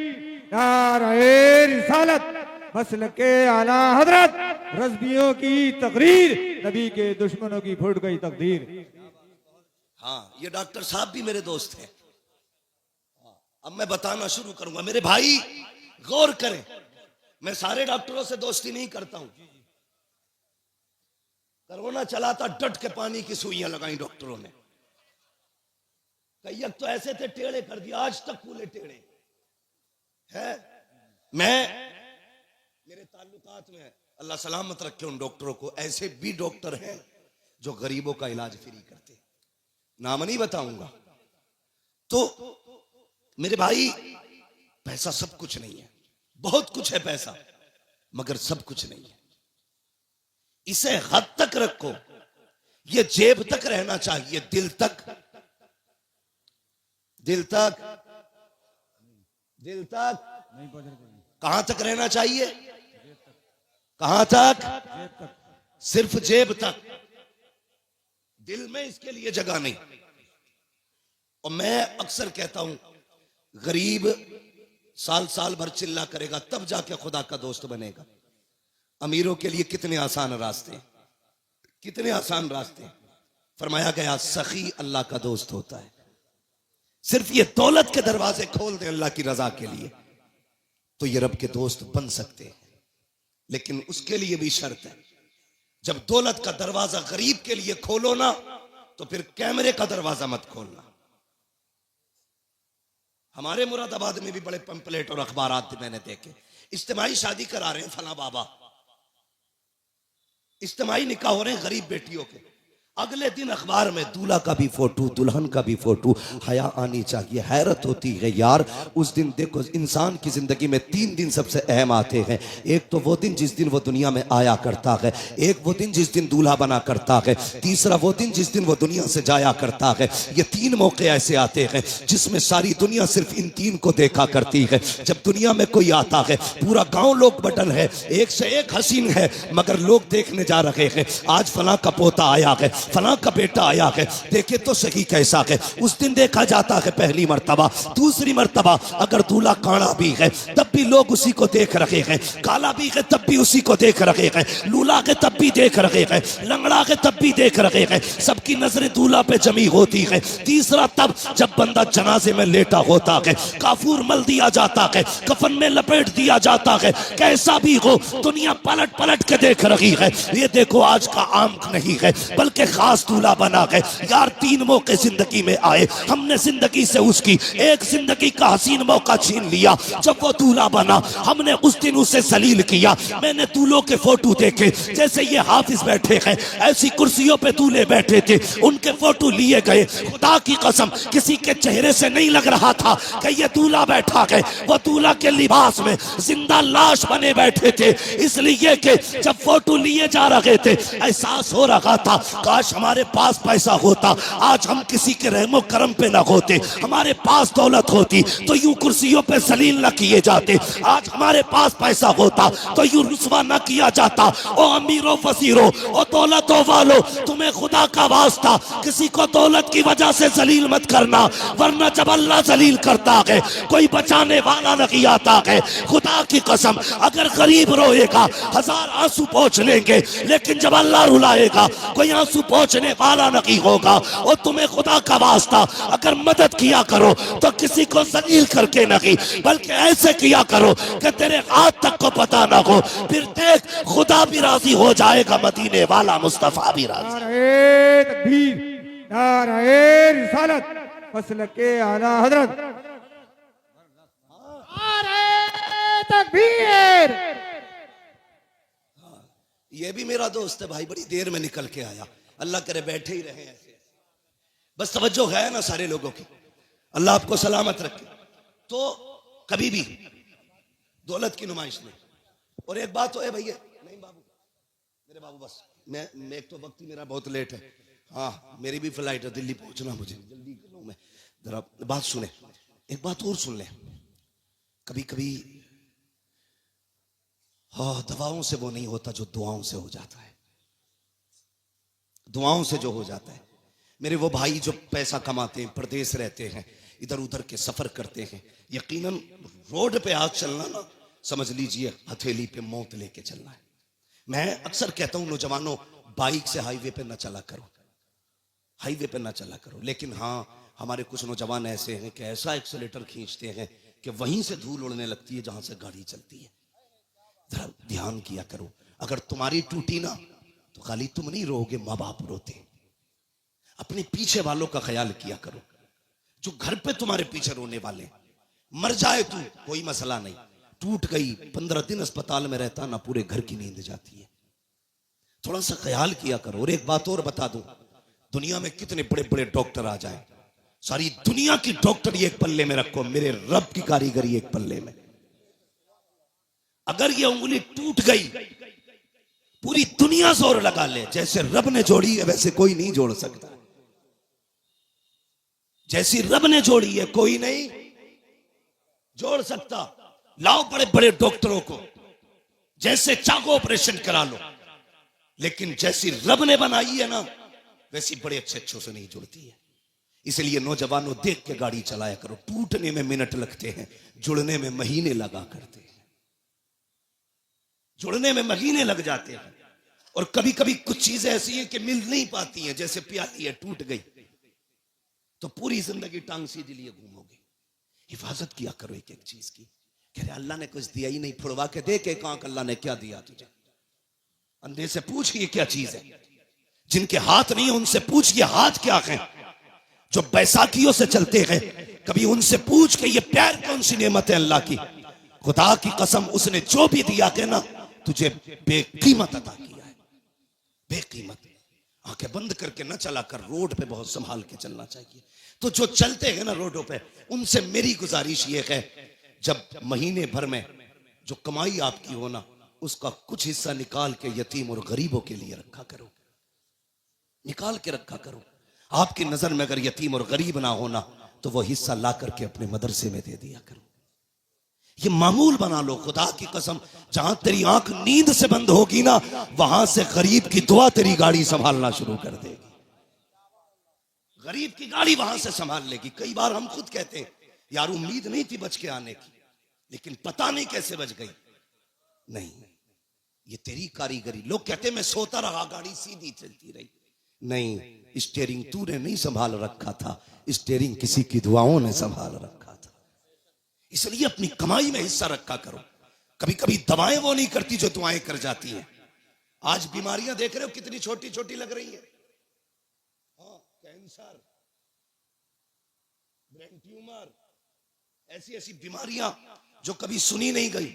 नारे रिसालत, मसलके आला हजरत, रज़बियों की तकरीर, नबी के दुश्मनों की फूट गई तकदीर। हाँ, ये डॉक्टर साहब भी मेरे दोस्त हैं। अब मैं बताना शुरू करूंगा। मेरे भाई गौर करें, मैं सारे डॉक्टरों से दोस्ती नहीं करता हूं। कोरोना चला था, डट के पानी की सुइयां लगाई डॉक्टरों ने। कई तो ऐसे थे टेढ़े कर दिया, आज तक पूरे टेढ़े है। मेरे ताल्लुकात में अल्लाह सलामत रखे उन डॉक्टरों को। ऐसे भी डॉक्टर हैं जो गरीबों का इलाज फ्री करते, नाम नहीं बताऊंगा। तो मेरे भाई पैसा सब कुछ नहीं है, बहुत कुछ है पैसा मगर सब कुछ नहीं है। इसे हद तक रखो, ये जेब तक रहना चाहिए, दिल तक, दिल तक, दिल तक कहां तक रहना चाहिए? कहां तक? सिर्फ जेब तक, दिल में इसके लिए जगह नहीं। और मैं अक्सर कहता हूं गरीब साल साल भर चिल्ला करेगा तब जाके खुदा का दोस्त बनेगा। अमीरों के लिए कितने आसान रास्ते, कितने आसान रास्ते। फरमाया गया सखी अल्लाह का दोस्त होता है। सिर्फ ये दौलत के दरवाजे खोल दे अल्लाह की रजा के लिए तो ये रब के दोस्त बन सकते हैं। लेकिन उसके लिए भी शर्त है, जब दौलत का दरवाजा गरीब के लिए खोलो ना तो फिर कैमरे का दरवाजा मत खोलना। हमारे मुरादाबाद में भी बड़े पंपलेट और अखबारात मैंने देखे, इज्तिमाई शादी करा रहे हैं फला बाबा, इज्तिमाई निकाह हो रहे हैं गरीब बेटियों के। अगले दिन अखबार में दूल्हा का भी फोटो, दुल्हन का भी फोटो। हया आनी चाहिए। हैरत होती है यार, उस दिन देखो इंसान की जिंदगी में 3 दिन सबसे अहम आते हैं। एक तो वो दिन जिस दिन वो दुनिया में आया करता है, एक वो दिन जिस दिन दूल्हा बना करता है, तीसरा वो दिन जिस दिन वो दुनिया से जाया करता है। ये 3 मौके ऐसे आते हैं जिसमें सारी दुनिया सिर्फ इन 3 को देखा करती है। जब दुनिया में कोई आता है, पूरा गांव लोग बटन है, एक से एक हसीन है, मगर लोग देखने जा रहे हैं आज फला का पोता आया है, फलां का बेटा आया है, देखे तो सही कैसा है। उस दिन देखा जाता है पहली मर्तबा, दूसरी मर्तबा अगर दूल्हा काड़ा भी है तब भी लोग उसी को देख रहे हैं, काला भी है तब भी उसी को देख रहे हैं, लूला है तब भी देख रहे हैं, लंगड़ा है तब भी देख रहे हैं, सबकी नजरें दूल्हा पे जमी होती है। तीसरा तब जब बंदा जनाजे में लेटा होता है, काफूर मल दिया जाता है, कफन में लपेट दिया जाता है, कैसा भी हो दुनिया पलट पलट के देख रही है। ये देखो आज का आम नहीं है बल्कि खास दूल्हा बना है। यार 3 मौके जिंदगी में आए, हमने जिंदगी से उसकी एक जिंदगी का हसीन मौका छीन लिया। जब वो दूल्हा बना हमने उस दिन उसे जलील किया। मैंने दूल्हों के फोटो देखे, जैसे ये हाफिज बैठे हैं ऐसी कुर्सियों पे दूल्हे बैठे थे, उनके फोटो लिए गए। खुदा की कसम किसी के चेहरे से नहीं लग रहा था कि ये दूल्हा बैठा है, वो दूल्हा के लिबास में जिंदा लाश बने बैठे थे। इसलिए कि जब फोटो लिए जा रहे थे एहसास हो रहा था काश हमारे पास पैसा होता, आज हम किसी के रहमो करम पे ना होते, हमारे पास दौलत होती तो यूं कुर्सियों पे जलील न किए जाते, आज हमारे पास पैसा होता तो यूं रुस्वा न किया जाता। ओ अमीरो फसीरो, ओ दौलतों वालो, तुम्हें खुदा का वास्ता किसी को दौलत की वजह से जलील मत करना, वरना जब अल्लाह जलील करता है कोई बचाने वाला नहीं आता है। खुदा की कसम अगर गरीब रोएगा 1000 आंसू पोंछ लेंगे, लेकिन जब अल्लाह रुलाएगा कोई आंसू पोंछने वाला नहीं होगा। और तुम्हें खुदा का वास्ता अगर मदद किया करो तो किसी को जलील करके नहीं बल्कि ऐसे किया करो कि तेरे हाथ तक को पता ना हो, फिर देख खुदा भी राजी हो जाएगा, मदीने वाला मुस्तफा भी राजी। नारे तकबीर, नारे रिसालत, मसलके आला हजरत, नारे तकबीर। ये भी मेरा दोस्त है भाई, बड़ी देर में निकल के आया, अल्लाह करे बैठे ही रहे ऐसे। बस तवज्जो है ना सारे लोगों की, अल्लाह आपको सलामत रखे। तो कभी भी दौलत की नुमाइश नहीं। और एक बात तो है भैया, नहीं बाबू, मेरे बाबू बस मैं एक तो वक्त ही मेरा बहुत लेट है, हाँ मेरी भी फ्लाइट है, दिल्ली पहुंचना मुझे, जल्दी करूं मैं। जरा बात सुने, एक बात और सुन ले। कभी कभी हाँ दवाओं से वो नहीं होता जो दुआओं से हो जाता है, दुआओं से जो हो जाता है। मेरे वो भाई जो पैसा कमाते हैं, प्रदेश रहते हैं, इधर उधर के सफर करते हैं, यकीनन रोड पे आज चलना ना समझ लीजिए हथेली पे मौत लेके चलना है। मैं अक्सर कहता हूं नौजवानों, बाइक से हाईवे पे ना चला करो, हाईवे पे ना चला करो। लेकिन हाँ हमारे कुछ नौजवान ऐसे हैं कि ऐसा एक्सीलेटर खींचते हैं कि वहीं से धूल उड़ने लगती है जहां से गाड़ी चलती है। जरा ध्यान किया करो, अगर तुम्हारी टूटी ना तो खाली तुम नहीं रोगे, माँ बाप रोते। अपने पीछे वालों का ख्याल किया करो, जो घर पे तुम्हारे पीछे रोने वाले। मर जाए तू कोई मसला नहीं, टूट गई 15 दिन अस्पताल में रहता ना, पूरे घर की नींद जाती है। थोड़ा सा ख्याल किया करो। और एक बात और बता दूं, दुनिया में कितने बड़े बड़े डॉक्टर आ जाए, सारी दुनिया की डॉक्टरी एक पल्ले में रखो, मेरे रब की कारीगरी एक पल्ले में। अगर ये उंगली टूट गई पूरी दुनिया जोर लगा ले, जैसे रब ने जोड़ी है वैसे कोई नहीं जोड़ सकता, जैसी रब ने जोड़ी है कोई नहीं जोड़ सकता। लाओ बड़े बड़े डॉक्टरों को, जैसे चाहो ऑपरेशन करा लो, लेकिन जैसी रब ने बनाई है ना वैसी बड़े अच्छे से नहीं जुड़ती है। इसलिए नौजवानों देख के गाड़ी चलाया करो। टूटने में मिनट लगते हैं, जुड़ने में महीने लगा करते हैं, जुड़ने में महीने लग जाते हैं। और कभी कभी कुछ चीजें ऐसी हैं कि मिल नहीं पाती हैं, जैसे प्याली है टूट गई तो पूरी जिंदगी टांग सीधी लिए घूमोगे। हिफाजत किया करो एक एक चीज की। कह रहे अल्लाह ने कुछ दिया ही नहीं, फुड़वा के दे के कहां अल्लाह ने क्या दिया तुझे। अंधे से पूछ ये क्या चीज है, जिनके हाथ नहीं है उनसे पूछ ये हाथ क्या है। जो बैसाखियों से चलते हैं कभी उनसे पूछ के ये प्यार कौन सी नेमत है अल्लाह की। खुदा की कसम उसने जो भी दिया के ना तुझे बेकीमत अता किया है, बेकीमत। आंखें बंद करके न चला कर, रोड पे बहुत संभाल के चलना चाहिए। तो जो चलते हैं ना रोडों पे, उनसे मेरी गुजारिश ये है जब महीने भर में जो कमाई आपकी हो ना उसका कुछ हिस्सा निकाल के यतीम और गरीबों के लिए रखा करो, निकाल के रखा करो। आपकी नजर में अगर यतीम और गरीब ना होना तो वो हिस्सा ला करके अपने मदरसे में दे दिया करो। ये मामूल बना लो। खुदा की कसम जहां तेरी आंख नींद से बंद होगी ना वहां से गरीब की दुआ तेरी गाड़ी संभालना शुरू कर देगी। गरीब की गाड़ी वहां से संभाल लेगी। कई बार हम खुद कहते हैं यार उम्मीद नहीं थी बच के आने की, लेकिन पता नहीं कैसे बच गई। नहीं, ये तेरी कारीगरी। लोग कहते हैं मैं सोता रहा, गाड़ी सीधी चलती रही। नहीं, स्टीयरिंग तूने नहीं संभाल रखा था, स्टीयरिंग किसी की दुआओं ने संभाल रखा था। इसलिए अपनी कमाई में हिस्सा रखा करो। कभी कभी दवाएं वो नहीं करती जो दुआएं कर जाती हैं। आज बीमारियां देख रहे हो कितनी छोटी छोटी लग रही है। हाँ, कैंसर, ब्रेन ट्यूमर, ऐसी ऐसी बीमारियां जो कभी सुनी नहीं गई,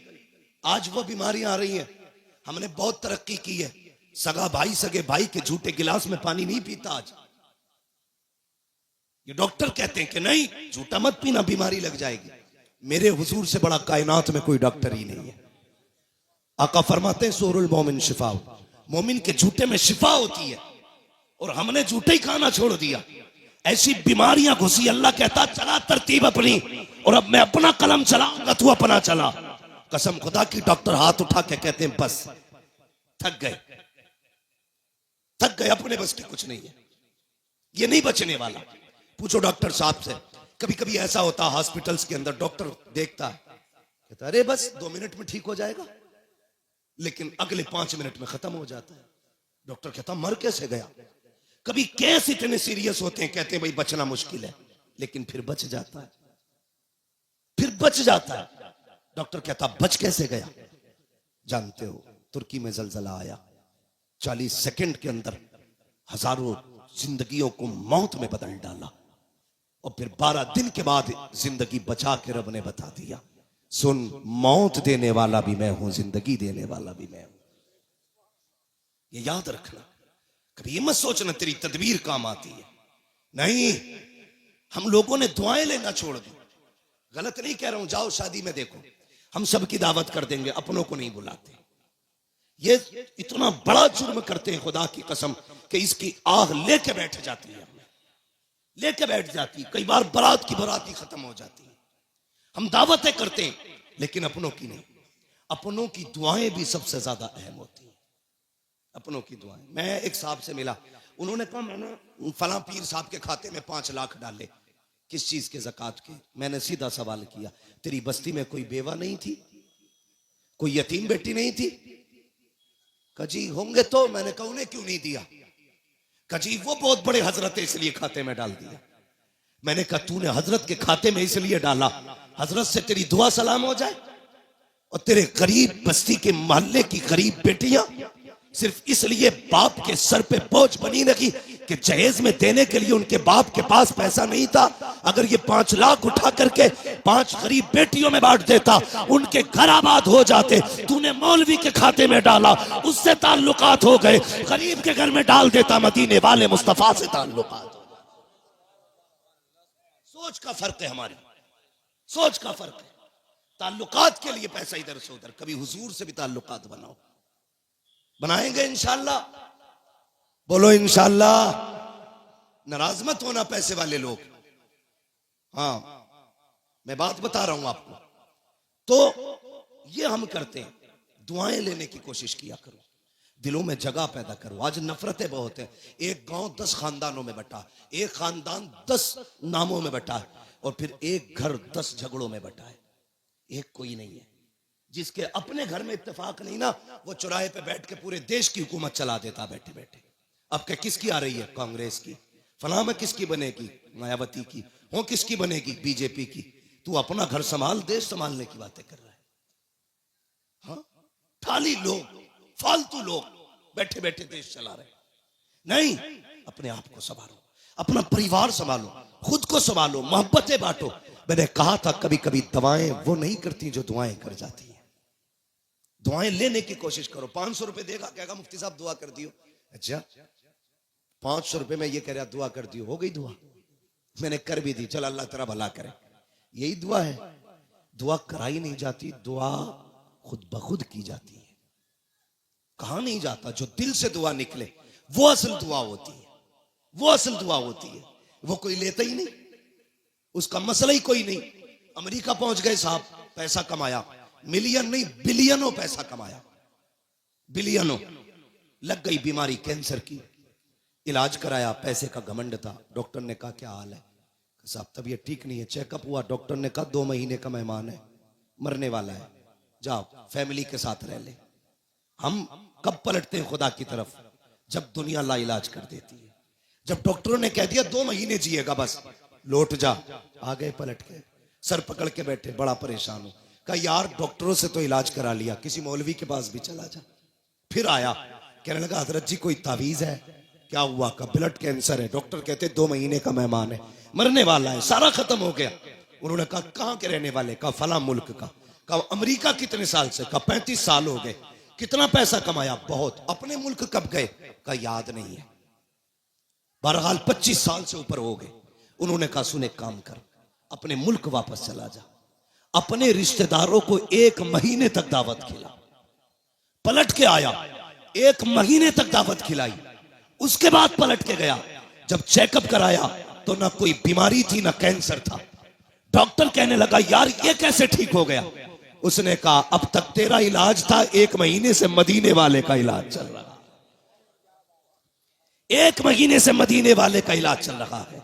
आज वो बीमारियां आ रही हैं। हमने बहुत तरक्की की है। सगा भाई सगे भाई के झूठे गिलास में पानी नहीं पीता आज। ये डॉक्टर कहते हैं कि नहीं झूठा मत पीना, बीमारी लग जाएगी। मेरे हुजूर से बड़ा कायनात में कोई डॉक्टर ही नहीं है। आका फरमाते हैं सूरुल मोमिन शिफा, मोमिन के झूठे में शिफा होती है। और हमने झूठे ही खाना छोड़ दिया, ऐसी बीमारियां घुसी। अल्लाह कहता चला तरतीब अपनी, और अब मैं अपना कलम चलाऊंगा, तू अपना चला। कसम खुदा की, डॉक्टर हाथ उठा के कहते हैं बस थक गए, थक गए, अपने बस की कुछ नहीं है, ये नहीं बचने वाला। पूछो डॉक्टर साहब से। कभी कभी ऐसा होता है हॉस्पिटल्स के अंदर, डॉक्टर देखता है कहता अरे बस 2 मिनट में ठीक हो जाएगा, लेकिन अगले 5 मिनट में खत्म हो जाता है। डॉक्टर कहता मर कैसे गया। कभी केस इतने सीरियस होते हैं, कहते हैं भाई बचना मुश्किल है, लेकिन फिर बच जाता है, फिर बच जाता है। डॉक्टर कहता बच कैसे गया। जानते हो तुर्की में जलजला आया, 40 सेकंड के अंदर हजारों जिंदगियों को मौत में बदल डाला, और फिर 12 दिन के बाद जिंदगी बचा के रब ने बता दिया सुन, मौत देने वाला भी मैं हूं, जिंदगी देने वाला भी मैं हूं। ये याद रखना। कभी ये मत सोचना तेरी तदबीर काम आती है। नहीं, हम लोगों ने दुआएं लेना छोड़ दी। गलत नहीं कह रहा हूं, जाओ शादी में देखो, हम सबकी दावत कर देंगे, अपनों को नहीं बुलाते। ये इतना बड़ा जुर्म करते हैं खुदा की कसम कि इसकी आग लेके बैठ जाती है, लेके बैठ जाती है। कई बार बारात की बारात ही खत्म हो जाती है। हम दावतें करते हैं लेकिन अपनों की नहीं। अपनों की दुआएं भी सबसे ज्यादा अहम होती हैं, अपनों की दुआएं। मैं एक साहब से मिला, उन्होंने कहा मैंने फला पीर साहब के खाते में 5 लाख डाले। किस चीज के? ज़कात के। मैंने सीधा सवाल किया, तेरी बस्ती में कोई बेवा नहीं थी, कोई यतीम बेटी नहीं थी? कजी होंगे तो। मैंने कहा उन्हें क्यों नहीं दिया? कजी वो बहुत बड़े हजरत है इसलिए खाते में डाल दिया। मैंने कहा तूने हजरत के खाते में इसलिए डाला हजरत से तेरी दुआ सलाम हो जाए, और तेरे गरीब बस्ती के मोहल्ले की गरीब बेटियां सिर्फ इसलिए बाप के सर पे बोझ बनी रही कि जहेज में देने के लिए उनके बाप के पास पैसा नहीं था। अगर ये 5 लाख उठा करके 5 गरीब बेटियों में बांट देता, उनके घर आबाद हो जाते। तूने मौलवी के खाते में डाला, उससे ताल्लुकात हो गए। गरीब के घर में डाल देता, मदीने वाले मुस्तफा से ताल्लुकात। सोच का फर्क है, हमारी सोच का फर्क है। ताल्लुकात के लिए पैसा इधर से उधर। कभी हुजूर से भी ताल्लुकात बनाओ, बनाएंगे इंशाल्लाह। बोलो इंशाल्लाह। नाराज मत होना पैसे वाले लोग। हाँ, मैं बात बता रहा हूं आपको। तो ये हम करते हैं, दुआएं लेने की कोशिश किया करो, दिलों में जगह पैदा करो। आज नफरतें बहुत हैं। एक गांव 10 खानदानों में बटा, एक खानदान 10 नामों में बटा है, और फिर एक घर 10 झगड़ों में बटा है। एक कोई नहीं है। जिसके अपने घर में इत्तेफाक नहीं ना, वो चौराहे पे बैठ के पूरे देश की हुकूमत चला देता बैठे बैठे। अब क्या किसकी आ रही है? कांग्रेस की। फलां में किसकी बनेगी? मायावती की। हो किसकी बनेगी? बीजेपी की। तू अपना घर संभाल, देश संभालने की बातें कर रहा है। हाँ, खाली लोग, फालतू लोग बैठे बैठे देश चला रहे। नहीं, अपने आप को संभालो, अपना परिवार संभालो, खुद को संभालो, मोहब्बतें बांटो। मैंने कहा था कभी कभी दवाएं वो नहीं करती जो दुआएं कर जाती हैं। दुआएं लेने की कोशिश करो। 500 रुपए देगा, कहेगा मुफ्ती साहब दुआ कर दियो। अच्छा, 500 रुपए में ये कह रहा दुआ कर दियो, हो गई दुआ? मैंने कर भी दी, चल अल्लाह तेरा भला करे। यही दुआ है? दुआ कराई नहीं जाती, दुआ खुद ब खुद की जाती है। कहा नहीं जाता, जो दिल से दुआ निकले वो असल दुआ होती है, वो असल दुआ होती है। वो कोई लेता ही नहीं, उसका मसला ही कोई नहीं। अमेरिका पहुंच गए साहब, पैसा कमाया, मिलियन नहीं बिलियनों पैसा कमाया, बिलियनों। लग गई बीमारी कैंसर की, इलाज कराया, पैसे का घमंड था। डॉक्टर ने कहा क्या हाल है? साहब तबीयत ठीक नहीं है। चेकअप हुआ, डॉक्टर ने कहा 2 महीने का मेहमान है, मरने वाला है, जाओ फैमिली के साथ रह ले। हम कब पलटते हैं खुदा की तरफ? जब दुनिया ला इलाज कर देती है। जब डॉक्टरों ने कह दिया 2 महीने जिएगा बस, लौट जा, आ गए पलट के, सर पकड़ के बैठे, बड़ा परेशान हूं। कहा यार डॉक्टरों से तो इलाज करा लिया, किसी मौलवी के पास भी चला जा। फिर आया, कहने लगा हजरत जी कोई तावीज है? क्या हुआ? का ब्लड कैंसर है। डॉक्टर कहते 2 महीने का मेहमान है, मरने वाला है, सारा खत्म हो गया। उन्होंने कहा कहां के रहने वाले? कहा फला मुल्क का। कहा अमेरिका कितने साल से? कहा 35 साल हो गए। कितना पैसा कमाया? बहुत। अपने मुल्क कब गए? कहा याद नहीं है। बहरहाल 25 साल से ऊपर हो गए। उन्होंने कहा सुन एक काम कर, अपने मुल्क वापस चला जा, अपने रिश्तेदारों को 1 महीने तक दावत खिला। पलट के आया, 1 महीने तक दावत खिलाई। उसके बाद पलट के गया, जब चेकअप कराया तो ना कोई बीमारी थी ना कैंसर था। डॉक्टर कहने लगा यार ये कैसे ठीक हो गया? उसने कहा अब तक तेरा इलाज था, 1 महीने से मदीने वाले का इलाज चल रहा है। 1 महीने से मदीने वाले का इलाज चल रहा है।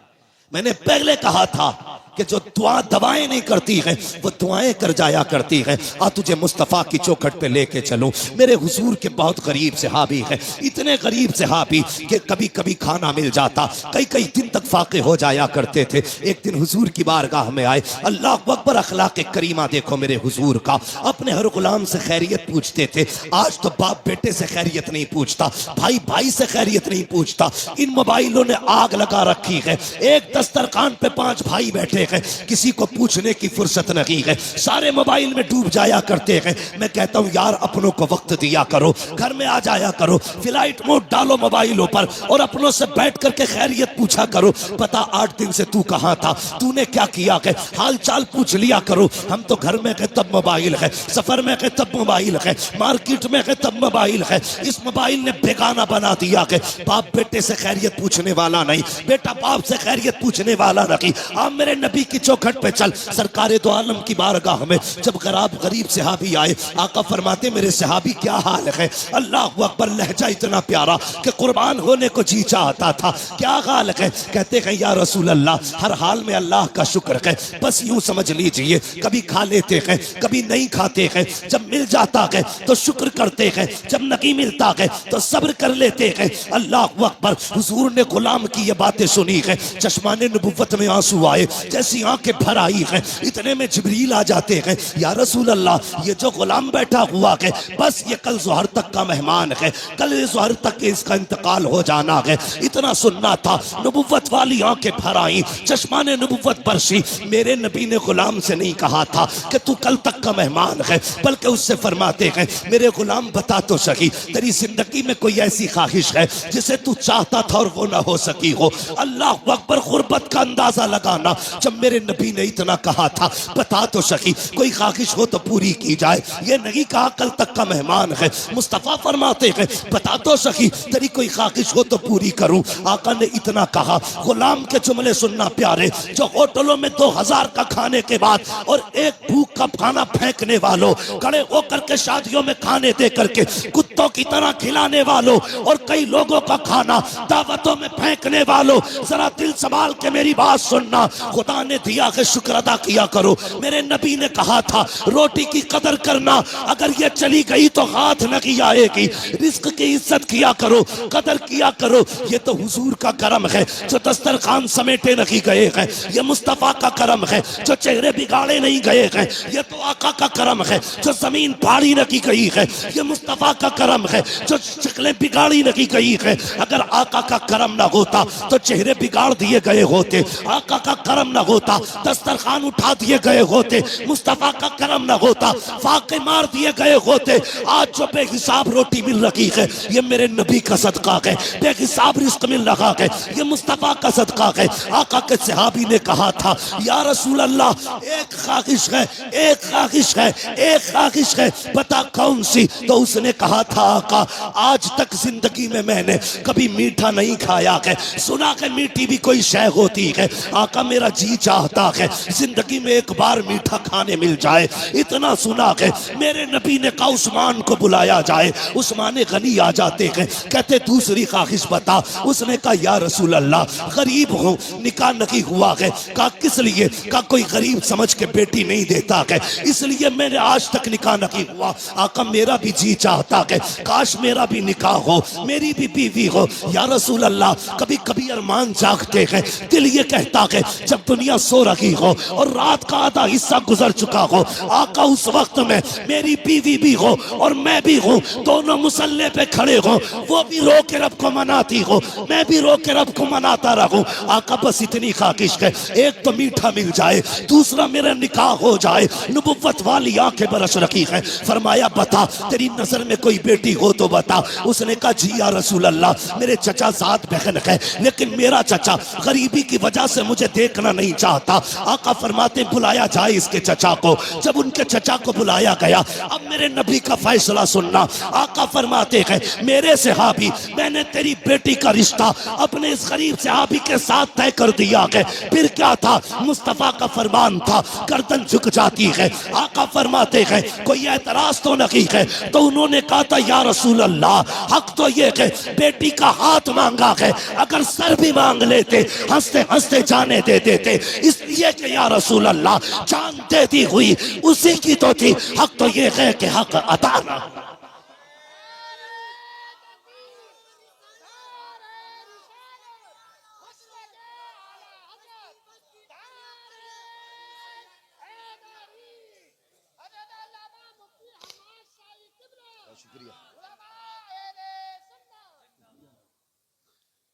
मैंने पहले कहा था कि जो दवाएं नहीं करती है वो दुआएं कर जाया करती है। आ तुझे मुस्तफा की चौखट पे लेके चलूं। मेरे हुजूर के बहुत गरीब सहाबी है, इतने गरीब सहाबी कि कभी कभी खाना मिल जाता, कई कई दिन तक फाके हो जाया करते थे। एक दिन हुजूर की बारगाह में आए, अल्लाह अकबर, अखलाक करीमा देखो मेरे हुजूर का। अपने हर गुलाम से खैरियत पूछते थे। आज तो बाप बेटे से खैरियत नहीं पूछता, भाई भाई से खैरियत नहीं पूछता। इन मोबाइलों ने आग लगा रखी है। एक दस्तरखान पे 5 भाई बैठे हैं, किसी को पूछने की फुर्सत नहीं है, सारे मोबाइल में डूब जाया करते हैं। मैं कहता हूं यार अपनों को वक्त दिया करो, घर में आ जाया करो, फ्लाइट मोड डालो मोबाइलों पर और अपनों से बैठ करके खैरियत पूछा करो। पता 8 दिन से तू कहां था, तूने क्या किया है, हाल चाल पूछ लिया करो। हम तो घर में गए तब मोबाइल है, सफर में गए तब मोबाइल है, मार्केट में गए तब मोबाइल है। इस मोबाइल ने बेगाना बना दिया है। बाप बेटे से खैरियत पूछने वाला नहीं, बेटा बाप से खैरियत पूछने वाला नहीं। आप मेरे नबी की चौखट पे चल। सरकारे दो आलम की बारगाह में जब गरीब सहाबी आए, आका फरमाते मेरे सहाबी क्या हाल है? अल्लाह अकबर, लहजा इतना प्यारा कि कुर्बान होने को जी चाहता था। क्या हाल है? कहते हैं या रसूल अल्लाह, हर हाल में अल्लाह का शुक्र है। बस यूं समझ लीजिए, कभी खा लेते हैं, कभी नहीं खाते हैं। जब मिल जाता है तो शुक्र करते हैं, जब नहीं मिलता है तो सब्र कर लेते हैं। अल्लाह अकबर। हुजूर ने गुलाम की ये बातें सुनी है, चश्माने नबुव्वत में आंसू आए, जैसी आंखें भर आई हैं। इतने में जिब्रील आ जाते हैं, या रसूल अल्लाह, ये जो गुलाम बैठा हुआ है बस ये कल ज़ोहर तक का मेहमान है, कल ज़ोहर तक इसका इंतकाल हो जाना है। इतना सुनना था, नबुव्वत वाली आंखें भर आई, चश्माने नबुव्वत बरसी। मेरे नबी ने गुलाम से नहीं कहा था कि तू कल तक का मेहमान है, बल्कि उससे फरमाते हैं मेरे गुलाम बता तो सही, तेरी जिंदगी में कोई ऐसी ख्वाहिश है जिसे तू चाहता था और वो ना हो सकी हो? अल्लाह अकबर, गुर्बत का अंदाजा लगाना। जब मेरे नबी ने इतना कहा था बता तो सही, कोई ख्वाहिश हो तो पूरी की जाए, ये नहीं कहा कल तक का मेहमान है। मुस्तफा फरमाते हैं बता तो सही, तेरी कोई ख्वाहिश हो तो पूरी करूं। आका ने इतना कहा, गुलाम के जुमले सुनना प्यारे, जो होटलों में 2000 का खाने के बाद और 1 भूख का खाना फेंकने वालों, खड़े होकर के शादियों में खाने दे करके कुत्तों की तरह खिलाने वालों और कई लोगों का खाना दावतों में फेंकने वालों, जरा दिल संभाल के मेरी बात सुनना। खुदा ने दिया है, शुक्र अदा किया करो। मेरे नबी ने कहा था रोटी की कदर करना, अगर ये चली गई तो हाथ नहीं आएगी। रिस्क की इज्जत किया करो, कदर किया करो। ये तो हुजूर का करम है जो दस्तरखान समेटे नहीं गए हैं, ये मुस्तफा का करम है जो चेहरे बिगाड़े नहीं गए हैं, ये तो आका का करम है जो जमीन फाड़ी नहीं गई है, ये मुस्तफा का करम है जो शक्लें बिगाड़ी नहीं गई है। अगर आका का करम ना होता तो चेहरे बिगाड़ दिए गए होते, आका का करम ना होता दस्तरखान उठा दिए गए होते, मुस्तफा का करम ना होता फाके मार दिए गए होते। आज जो बेहिसाब रोटी मिल रही है ये मेरे नबी का सदका है, बेहिसाब रिस्क मिल रहा है ये मुस्तफा का सदका है। आका के सहाबी ने कहा था या रसूल अल्लाह, एक ख्वाहिश है, एक ख्वाहिश है, एक ख्वाहिश है, बता कौन सी? तो उसने कहा था आका, आज तक जिंदगी में मैंने कभी मीठा नहीं खाया है। सुना के मीठी भी कोई शय होती है आका, मेरा जी चाहता है जिंदगी में एक बार मीठा खाने मिल जाए। इतना सुना है मेरे नबी ने कहा उस्मान को बुलाया जाए। उस्मान गनी आ जाते हैं, कहते दूसरी ख्वाहिश बता। उसने कहा या रसूल अल्लाह, गरीब हूँ, निकाह नहीं हुआ है। कहा किस लिए? कहा कोई गरीब समझ के बेटी नहीं देता है, इसलिए मैंने आज तक निकाह नहीं हुआ। आका मेरा भी जी चाहता है काश मेरा भी निकाह हो, मेरी भी बीवी हो। या रसूल अल्लाह, कभी कभी अरमान जागते हैं, दिल ये कहता है जब दुनिया सो रही हो और रात का आधा हिस्सा गुजर चुका हो आका, उस वक्त में मेरी बीवी भी हो और मैं भी हूँ, दोनों मुसल्ले पे खड़े हो, वो भी रो के रब को मनाती हो, मैं भी रो के रब को मनाता रहूं। आका बस इतनी ख्वाहिश है, एक तो मीठा मिल जाए, दूसरा मेरा निकाह हो जाए। नबुव्वत वाली आंखें बरस रखी है। फरमाया बता तेरी नजर में कोई बेटी हो तो बता। उसने कहा जी या रसूल अल्लाह, मेरे चचा 7 बहन है, लेकिन मेरा चचा गरीबी की वजह से मुझे देखना नहीं चाहता। आका फरमाते बुलाया जाए इसके चचा को। जब उनके चचा को बुलाया गया, अब मेरे नबी का फैसला सुनना। आका फरमाते हैं मेरे सहाबी, मैंने तेरी बेटी का रिश्ता अपने इस गरीब सहाबी के साथ तय कर दिया है। फिर क्या था, मुस्तफा का फरमान था, गर्दन झुक जाती है। आका फरमाते हैं कोई एतराज तो नहीं है? तो उन्होंने कहा था या रसूल अल्लाह, हक तो ये है बेटी का हाथ मांगा है, अगर सर भी मांग लेते हंसते हंसते जाने दे देते, इसलिए कि या रसूल अल्लाह जान देती हुई उसी की तो थी। हक तो ये है कि हक अता ना।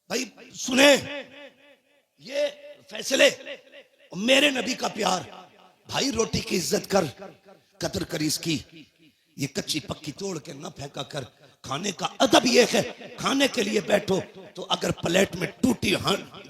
भाई सुने ये फैसले, मेरे नबी का प्यार। भाई रोटी की इज्जत कर, कदर कर इसकी, ये कच्ची पक्की तोड़ के न फेंका कर। खाने का अदब ये है, खाने के लिए बैठो तो अगर प्लेट में टूटी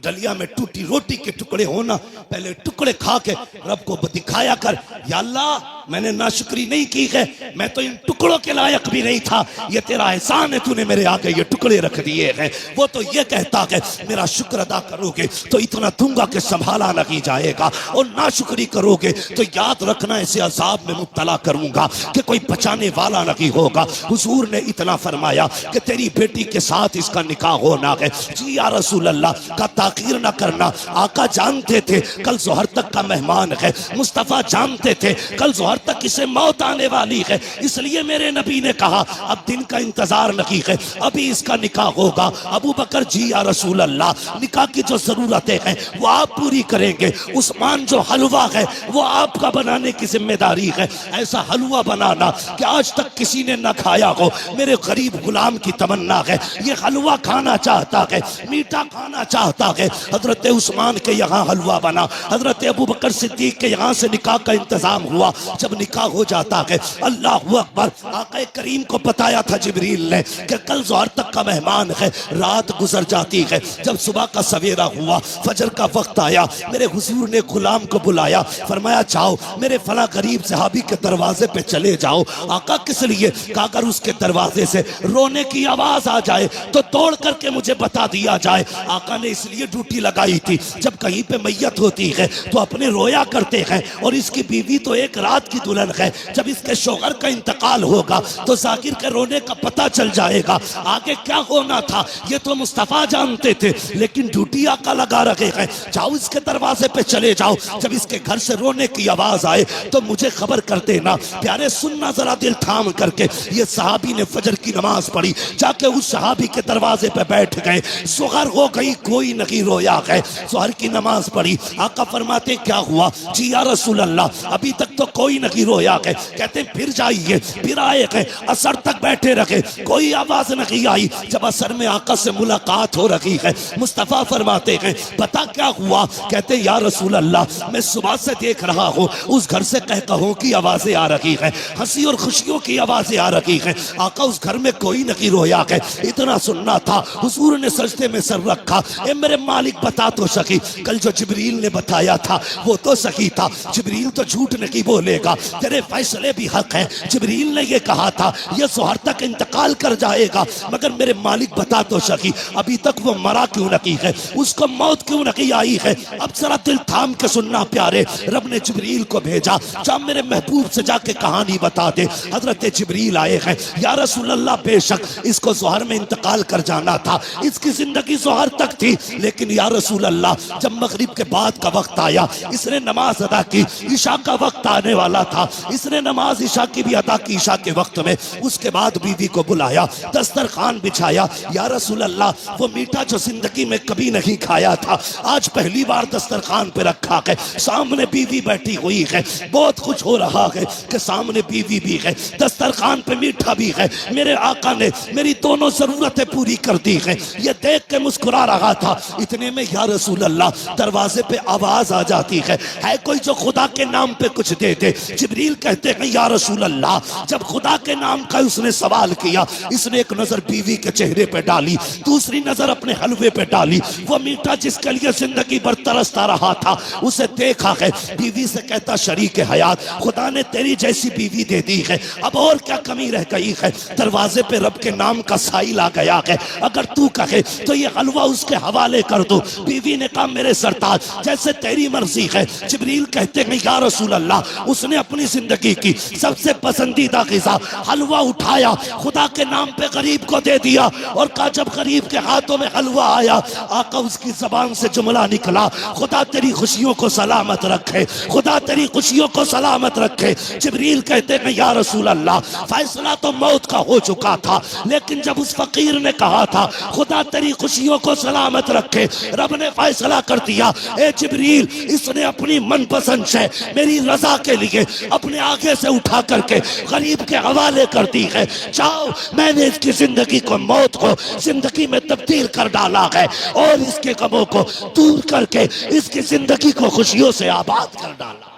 डलिया में टूटी रोटी के टुकड़े हो ना, पहले टुकड़े खा के रब को दिखाया कर, या अल्लाह मैंने नाशुक्री नहीं की है, मैं तो इन टुकड़ों के लायक भी नहीं था, ये तेरा एहसान है, तूने मेरे आगे ये टुकड़े रख दिए हैं। वो तो ये कहता है मेरा शुक्र अदा करोगे तो इतना दूंगा कि संभाला नहीं जाएगा, और नाशुक्री करोगे तो याद रखना ऐसे अजाब में मुब्तला करूंगा कि कोई बचाने वाला नहीं होगा। हुजूर ने इतना फरमाया कि तेरी बेटी के साथ इसका निकाह होना है। जी या रसूल अल्लाह, का ताकीर ना करना। आका जानते थे कल जोहर तक का मेहमान है, मुस्तफा जानते थे कल जोहर तक इसे मौत आने वाली है, इसलिए मेरे नबी ने कहा अब दिन का इंतजार नहीं है, अभी इसका निकाह होगा। अबू बकर जी या रसूल अल्लाह, निकाह की जो जरूरतें हैं वो आप पूरी करेंगे। उस्मान जो हलवा है वो आपका बनाने की जिम्मेदारी है। ऐसा हलवा बनाना कि आज तक किसी ने ना खाया हो, मेरे गरीब गुलाम की तमन्ना है। ये हलवा खाना चाहता है, मीठा खाना चाहता है। हजरत उस्मान के यहाँ हलवा बना, हजरत अबू बकर सिद्दीक के यहाँ से निकाह का इंतजाम हुआ। जब निकाह हो जाता है, अल्लाह अकबर, आका करीम को बताया था जिब्रील ने कि कल जोहर तक का मेहमान है। रात गुजर जाती है, जब सुबह का सवेरा हुआ, फजर का वक्त आया, मेरे हुजूर ने गुलाम को बुलाया, फरमाया जाओ मेरे फला गरीब सहाबी के दरवाजे पे चले जाओ। आका किस लिए? अगर उसके दरवाजे से रोने की आवाज आ जाए तो तोड़ करके मुझे बता दिया जाए। आका ने इसलिए ड्यूटी लगाई थी, जब कहीं पे मैयत होती है तो अपने रोया करते हैं, और इसकी बीवी तो एक रात की दुल्हन है, जब इसके शौहर का इंतकाल होगा तो जाकिर के रोने का पता चल जाएगा। आगे क्या होना था ये तो मुस्तफा जानते थे, लेकिन ड्यूटी आका लगा रखे हैं, जाओ इसके दरवाजे पे चले जाओ, जब इसके घर से रोने की आवाज आए तो मुझे खबर कर देना। प्यारे सुनना जरा दिल थाम करके, ये सहाबी ने फजर की नमाज पढ़ी, जाके उस सहाबी के दरवाजे पे बैठ गए। सुहर हो गई, कोई नहीं रोया है। सुहर की नमाज पढ़ी, आका फरमाते क्या हुआ? जी या रसूल अल्लाह, अभी तक तो कोई नहीं रोया है। कहते फिर जाइए, फिर आए हैं, असर तक बैठे रखे, कोई आवाज नहीं आई। जब असर में आका से मुलाकात हो रही है, मुस्तफा फरमाते हैं पता क्या हुआ? कहते या रसूल अल्लाह, मैं सुबह से देख रहा हूँ उस घर से कहकहों की आवाजें आ रही हैं, हंसी और खुशियों की आवाजें आ रही हैं। आका उस घर में कोई नहीं रोया है। इतना सुनना था, हुजूर ने सजदे में सर रखा, ए मेरे मालिक बता तो सकी, कल जो जिब्रील ने बताया था वो तो सही था, जिब्रील तो झूठ नहीं बोलेगा। छोड़ेगा, तेरे फैसले भी हक है। जिब्रील ने ये कहा था ये ज़ोहर तक इंतकाल कर जाएगा, मगर मेरे मालिक बता तो सकी अभी तक वो मरा क्यों नहीं है, उसको मौत क्यों नहीं आई है। अब जरा दिल थाम के सुनना प्यारे, रब ने जिब्रील को भेजा, जा मेरे महबूब से जाके कहानी बता दे। हजरत जिब्रील आए हैं, या रसूल अल्लाह बेशक इसको ज़ोहर में इंतकाल कर जाना था, इसकी जिंदगी ज़ोहर तक थी, लेकिन या रसूल अल्लाह जब मगरिब के बाद का वक्त आया इसने नमाज अदा की, ईशा का वक्त आने वाला था, इसने नमाज ईशा की भी अदा की ईशा के वक्त में। उसके बाद बीवी को बुलाया, दस्तरखान बिछाया, या रसूल अल्लाह वो मीठा जो जिंदगी में कभी नहीं खाया था आज पहली बार दस्तरखान पे रखा है, सामने बीवी बैठी हुई है, बहुत कुछ हो रहा है कि सामने बीवी भी है, दस्तरखान पे मीठा भी है, मेरे आका ने मेरी दोनों जरूरतें पूरी कर दी है, ये देख के मुस्कुरा रहा था। इतने में या रसूल अल्लाह दरवाजे पे आवाज आ जाती है कोई जो खुदा के नाम पे कुछ दे दे। जिब्रील कहते हैं या रसूल अल्लाह जब खुदा के नाम का उसने सवाल किया, इसने एक नजर बीवी के चेहरे पे डाली, दूसरी नजर अपने हलवे पे डाली, वो मीठा जिसके लिए जिंदगी भर तरसता रहा था उसे देखा है, बीवी से कहता शरीक हयात खुदा ने तेरी जैसी बीवी दे दी है, अब और क्या कमी रह गई है। दरवाजे पे रब के नाम का साइल आ गया है, अगर तू कहे तो ये हलवा उसके हवाले कर दो। बीवी ने कहा मेरे सरताज जैसे तेरी मर्जी है। जिब्रील कहते हैं या रसूल अल्लाह उसने अपनी जिंदगी की सबसे पसंदीदा ग़िज़ा हलवा उठाया, खुदा के नाम पे गरीब को दे दिया और कहा जब गरीब के हाथों में हलवा आया आका उसकी जबान से जुमला निकला, खुदा तेरी खुशियों को सलामत रखे, खुदा तेरी खुशियों को सलामत रखे। जिब्रील कहते हैं या रसूल अल्लाह फैसला तो मौत का हो चुका था, लेकिन जब उस फकीर ने कहा था खुदा तेरी खुशियों को सलामत रखे, रब ने फैसला कर दिया ए जिब्रील इसने अपनी मनपसंद से मेरी रजा के लिए अपने आगे से उठा करके गरीब के हवाले कर दी है। जाओ मैंने इसकी जिंदगी को मौत को जिंदगी में तब्दील कर डाला है और इसके गमों को दूर करके इसकी जिंदगी को खुशियों से आबाद कर डाला।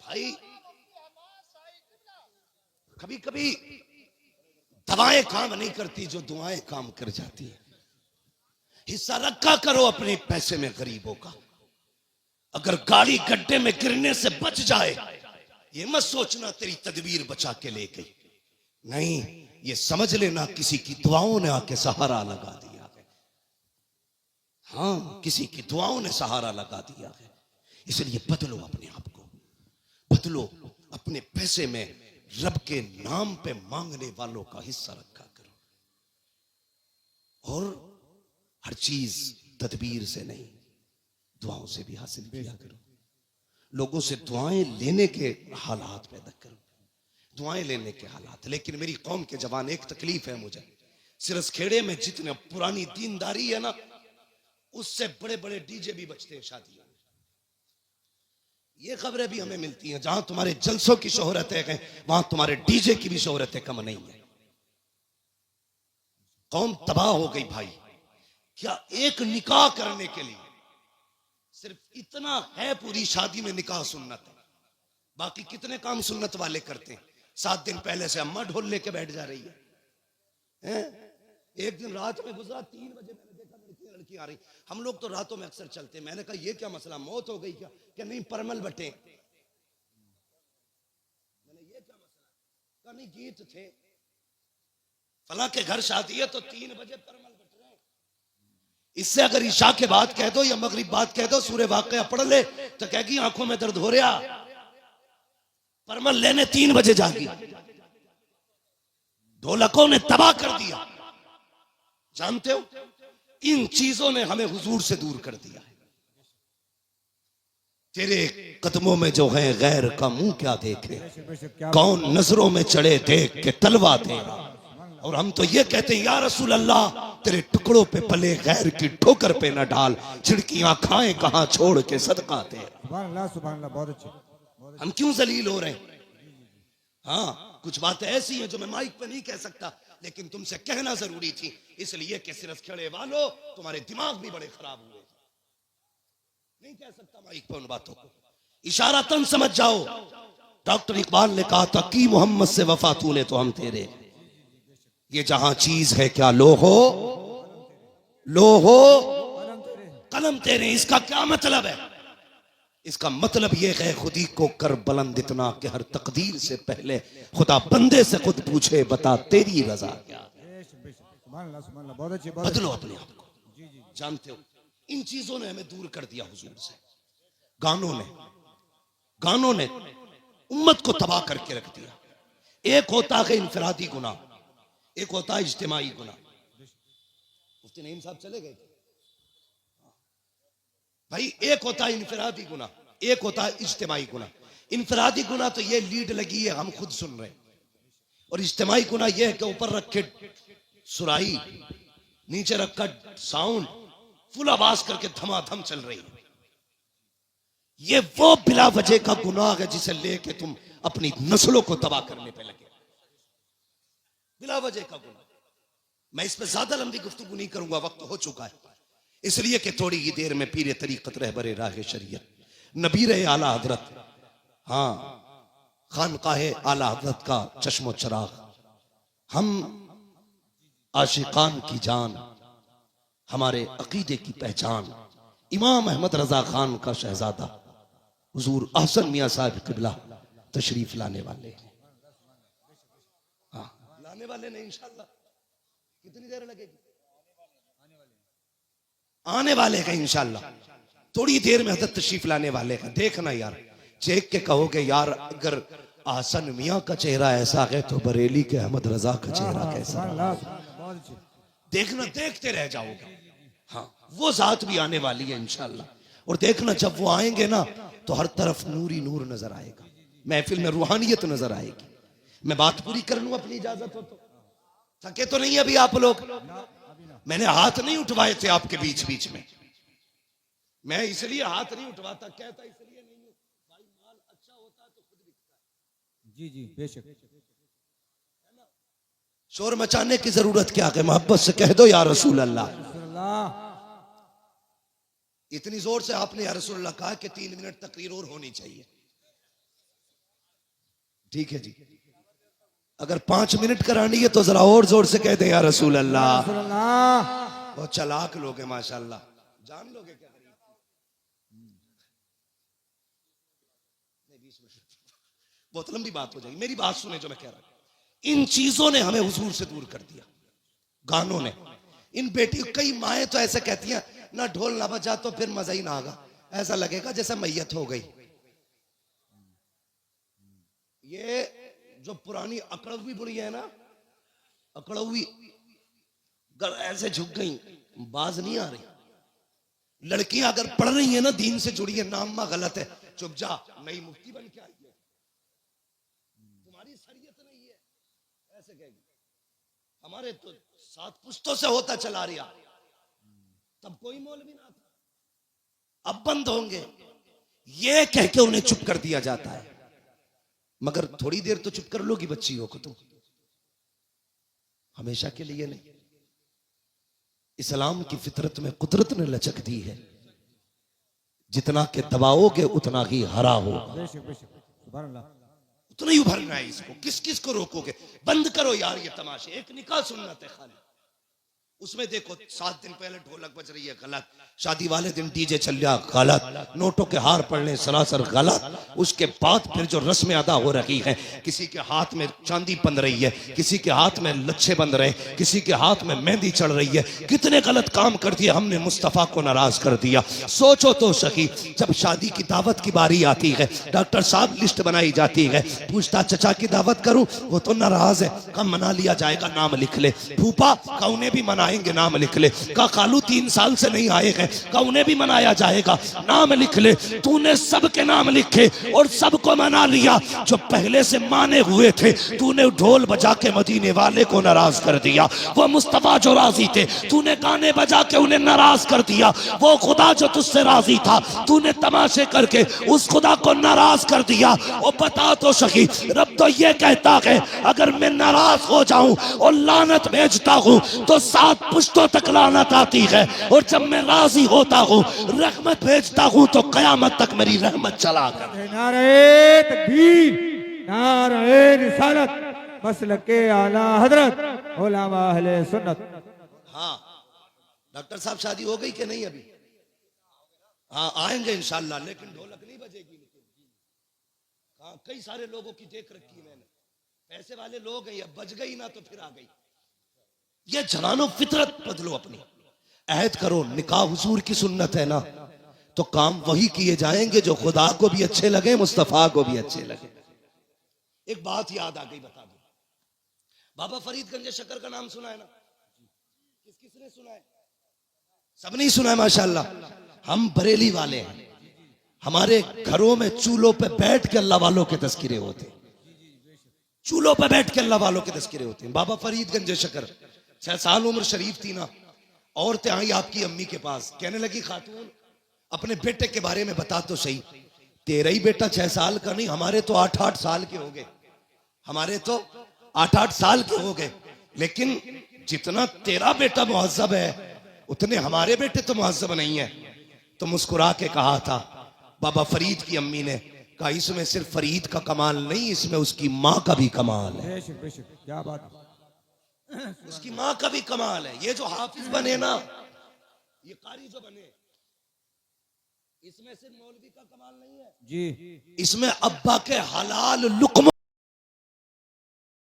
भाई कभी कभी दवाएं काम नहीं करती जो दुआएं काम कर जाती है। हिस्सा रखा करो अपने पैसे में गरीबों का। अगर गाड़ी गड्ढे में गिरने से बच जाए ये मत सोचना तेरी तदबीर बचा के ले गई, नहीं ये समझ लेना किसी की दुआओं ने आके सहारा लगा दिया है। हाँ किसी की दुआओं ने सहारा लगा दिया है, इसलिए बदलो अपने आप को, बदलो अपने पैसे में रब के नाम पे मांगने वालों का हिस्सा रखा करो और हर चीज तदबीर से नहीं दुआओं से भी हासिल किया करो। लोगों से दुआएं लेने के हालात पैदा करो, दुआएं लेने के हालात। लेकिन मेरी कौम के जवान एक तकलीफ है मुझे, सिरसखेड़े में जितने पुरानी दीनदारी है ना उससे बड़े बड़े डीजे भी बजते हैं शादियों में। ये खबरें भी हमें मिलती हैं जहां तुम्हारे जलसों की शोहरत है वहां तुम्हारे डीजे की भी शोहरत कम नहीं है। कौम तबाह हो गई भाई। क्या एक निकाह करने के लिए सिर्फ इतना है, पूरी शादी में निकाह सुन्नत है, बाकी कितने काम सुन्नत वाले करते हैं। 7 दिन पहले से अम्मा ढोल लेके बैठ जा रही है। एक दिन रात में गुजरा 3 बजे मैंने देखा मेरी लड़की आ रही। हम लोग तो रातों में अक्सर चलते हैं। मैंने कहा ये क्या मसला, मौत हो गई क्या? कि नहीं परमल बटे। मैंने ये क्या मसला? कहा नहीं गीत थे, फला के घर शादी है तो 3 बजे परमल बट रहे। इससे अगर ईशा के बाद कह दो या मगरिब बाद कह दो सूरह वाक़िया पढ़ ले तो कहेगी आंखों में दर्द हो रहा, परमल लेने 3 बजे जागी। ढोलकों ने तबाह कर दिया। जानते हो इन चीजों ने हमें हुजूर से दूर कर दिया है। तेरे कदमों में जो है गैर का मुंह क्या देखे, कौन नजरों में चढ़े देख के तलवा तेरा। और हम तो ये कहते हैं या रसूल अल्लाह तेरे टुकड़ों पे पले गैर की ठोकर पे न डाल, छिड़कियां खाएं कहां छोड़ के सदका तेरा। सुभान अल्लाह, सुभान अल्लाह, बहुत अच्छे। हम क्यों जलील हो रहे हैं? हाँ कुछ बातें ऐसी हैं जो मैं माइक पे नहीं कह सकता, लेकिन तुमसे कहना जरूरी थी, इसलिए कि सिरसखेड़े वालों तुम्हारे दिमाग भी बड़े खराब हुए। नहीं कह सकता माइक पे उन बातों को, इशारातन समझ जाओ। डॉक्टर इकबाल ने कहा था कि मोहम्मद से वफा तूने तो हम तेरे। ये जहां चीज है क्या लो हो कलम तेरे। इसका क्या मतलब है? इसका मतलब यह है खुदी को कर बुलंद इतना कि हर तकदीर से पहले खुदा बंदे से खुद पूछे बता तेरी रजा क्या। बदलो अपने आप को। जानते हो इन चीजों ने हमें दूर कर दिया हुजूर से। गानों ने उम्मत को तबाह करके रख दिया। एक होता है इनफरादी गुनाह, एक होता है इज्तिमाई गुनाह। मुफ्ती नईम साहब चले गए भाई। एक होता है इनफरादी गुनाह, एक होता है इज्तिमाई गुनाह। इनफरादी गुनाह तो ये लीड लगी है हम खुद सुन रहे हैं, और इज्तिमाई गुनाह ये है कि ऊपर रखे सुराही, नीचे रखा साउंड, फुल आवाज करके धमाधम चल रही है। ये वो बिला वजह का गुनाह है जिसे लेके तुम अपनी नस्लों को तबाह करने पे लगे। बिला वजह का गुनाह। मैं इस पे ज्यादा लंबी गुफ्तगू नहीं करूंगा, वक्त हो चुका है, इसलिए कि थोड़ी ही देर में पीरे तरीकत रहबरे राह शरीयत नबीर आला हजरत, हाँ खानकाहे आला हजरत का चश्मो चराग, हम आशिकान की जान, हमारे अकीदे की पहचान, इमाम अहमद रजा खान का शहजादा हुजूर अहसन मियां साहब किबला तशरीफ लाने वाले हैं। हाँ लाने वाले नहीं, इंशाअल्लाह। कितनी देर लगेगी? आने वाले हैं इंशाअल्लाह। थोड़ी देर में हजरत तशरीफ लाने वाले हैं। देखना यार, चेक के कहोगे यार अगर अहसन मियां का चेहरा ऐसा है तो बरेली के अहमद रजा का चेहरा कैसा? देखना, देखते रह जाओगे। हाँ वो जात भी आने वाली है इंशाअल्लाह। और देखना जब वो आएंगे ना तो हर तरफ नूर ही नूर नजर आएगा, महफिल में रूहानियत नजर आएगी। मैं बात पूरी कर लूं अपनी इजाजत हो तो? थके तो नहीं अभी आप लोग? मैंने हाथ नहीं उठवाए थे आपके बीच बीच में। मैं इसलिए हाथ नहीं उठवाता, कहता इसलिए नहीं हूं भाई, माल अच्छा होता तो खुद बिकता है। जी जी बेशक। शोर मचाने की जरूरत क्या है? मोहब्बत से कह दो या रसूल अल्लाह। इतनी जोर से आपने या रसूल अल्लाह कहा कि 3 मिनट तकरीर और होनी चाहिए। ठीक है जी, अगर 5 मिनट करानी है तो जरा और जोर से कह दे या रसूल अल्लाह। बहुत चालाक लोग हैं माशाल्लाह। जान लोगे क्या? बहुत लंबी बात हो जाएगी, मेरी बात सुने जो मैं कह रहा हूं। इन चीजों ने हमें हुजूर से दूर कर दिया, गानों ने। इन बेटी कई माएँ तो ऐसे कहती हैं ना ढोल ना बजा तो फिर मजा ही ना आगा, ऐसा लगेगा जैसे मैयत हो गई। ये जो पुरानी अकड़वी बुढ़ी है ना, अकड़वी ऐसे झुक गई, बाज नहीं आ रही। लड़कियां अगर पढ़ रही है ना दीन से जुड़ी है, नाम गलत है, चुप जा, नई मुफ्ती बन के आई है, तुम्हारी शरीयत नहीं है, ऐसे कहेगी। हमारे तो 7 पुश्तों से होता चला रहा, तब कोई मौलवी ना था, अब बंद होंगे। ये कह के उन्हें चुप कर दिया जाता है, मगर थोड़ी देर तो चुप कर लोगी बच्चियों को, तो हमेशा के लिए नहीं। इस्लाम की फितरत में कुदरत ने लचक दी है, जितना के दबाओगे उतना ही हरा होगा, उतना ही उभरना है इसको। किस किस को रोकोगे? बंद करो यार ये तमाशे। एक निकाह सुन्नत है खाली, उसमें देखो 7 दिन पहले ढोलक बज रही है, गलत। शादी वाले दिन डीजे चल रहा, गलत। नोटों के हार पड़ने सरासर गलत। उसके बाद फिर जो रस्में अदा हो रही हैं, किसी के हाथ में चांदी बंध रही है, किसी के हाथ में लच्छे बंध रहे, किसी के हाथ में मेहंदी चढ़ रही है। कितने गलत काम कर दिए हमने, मुस्तफा को नाराज कर दिया। सोचो तो सही, जब शादी की दावत की बारी आती है, डॉक्टर साहब लिस्ट बनाई जाती है, पूछता चचा की दावत करूं, वो तो नाराज है, कम मना लिया जाएगा, नाम लिख ले। फूफा का उन्हें भी मनाएंगे, नाम लिख ले। का खालू 3 साल से नहीं आए हैं, का उन्हें भी मनाया जाएगा, नाम लिख ले। तूने सबके नाम लिखे और सबको मना लिया। जो पहले से माने हुए थे, तूने ढोल बजा के मदीने वाले को नाराज कर दिया। वो मुस्तफा जो राजी थे, तूने गाने बजा के उन्हें नाराज कर दिया। वो खुदा जो तुझसे राजी था, तूने तमाशे करके उस खुदा को नाराज कर दिया। और बता तो सही, रब तो ये कहता है अगर मैं नाराज हो जाऊं और लानत भेजता हूं तो 7 पुश्तों तक लानत आती है, और जब मैं राजी होता हूँ रहमत भेजता हूँ तो कयामत तक मेरी रहमत चला कर। नारे तकबीर। नारे रिसालत मसलक के आला हजरत उलमा अहले सुन्नत। हाँ डॉक्टर साहब शादी हो गई कि नहीं अभी? हाँ आएंगे इंशाल्लाह, लेकिन ढोलक नहीं बजेगी। हाँ कई सारे लोगों की देख रखी है मैंने, पैसे वाले लोग हैं, अब बज गई ना तो फिर आ गई। ये जनानो फितरत बदलो अपनी, अहद करो, निकाह हुजूर की सुन्नत है ना, तो काम वही किए जाएंगे जो खुदा को भी अच्छे लगे, मुस्तफा को भी अच्छे लगे। एक बात याद आ गई, बता दो, बाबा फरीदगंज शक्कर का नाम सुना है ना? किसने सुना है? सब नहीं सुना है माशाल्लाह। हम बरेली वाले हैं, हमारे घरों में चूल्हों पे बैठ के अल्लाह वालों के तस्किरे होते हैं, चूल्हों पे बैठ के अल्लाह वालों के तस्किरे होते हैं। बाबा फरीदगंज शक्कर 6 साल उम्र शरीफ थी ना, औरतें आई आपकी अम्मी के पास, कहने लगी खातून अपने बेटे के बारे में बता तो सही, तेरा ही बेटा 6 साल का नहीं, हमारे तो 8-8 साल के हो गए, हमारे तो 8-8 साल के हो गए, लेकिन जितना तेरा बेटा मुहज्जब है उतने हमारे बेटे तो मुहज्जब नहीं है। तो मुस्कुरा के कहा था बाबा फरीद की अम्मी ने, कहा इसमें सिर्फ फरीद का कमाल नहीं, इसमें उसकी माँ का भी कमाल है। बेशक बेशक, क्या बात, उसकी माँ का भी कमाल है। ये जो हाफिज बने ना, ये कारी जो बने, इसमें सिर्फ मौलवी का कमाल नहीं है जी इसमें अब्बा के हलाल लुक्म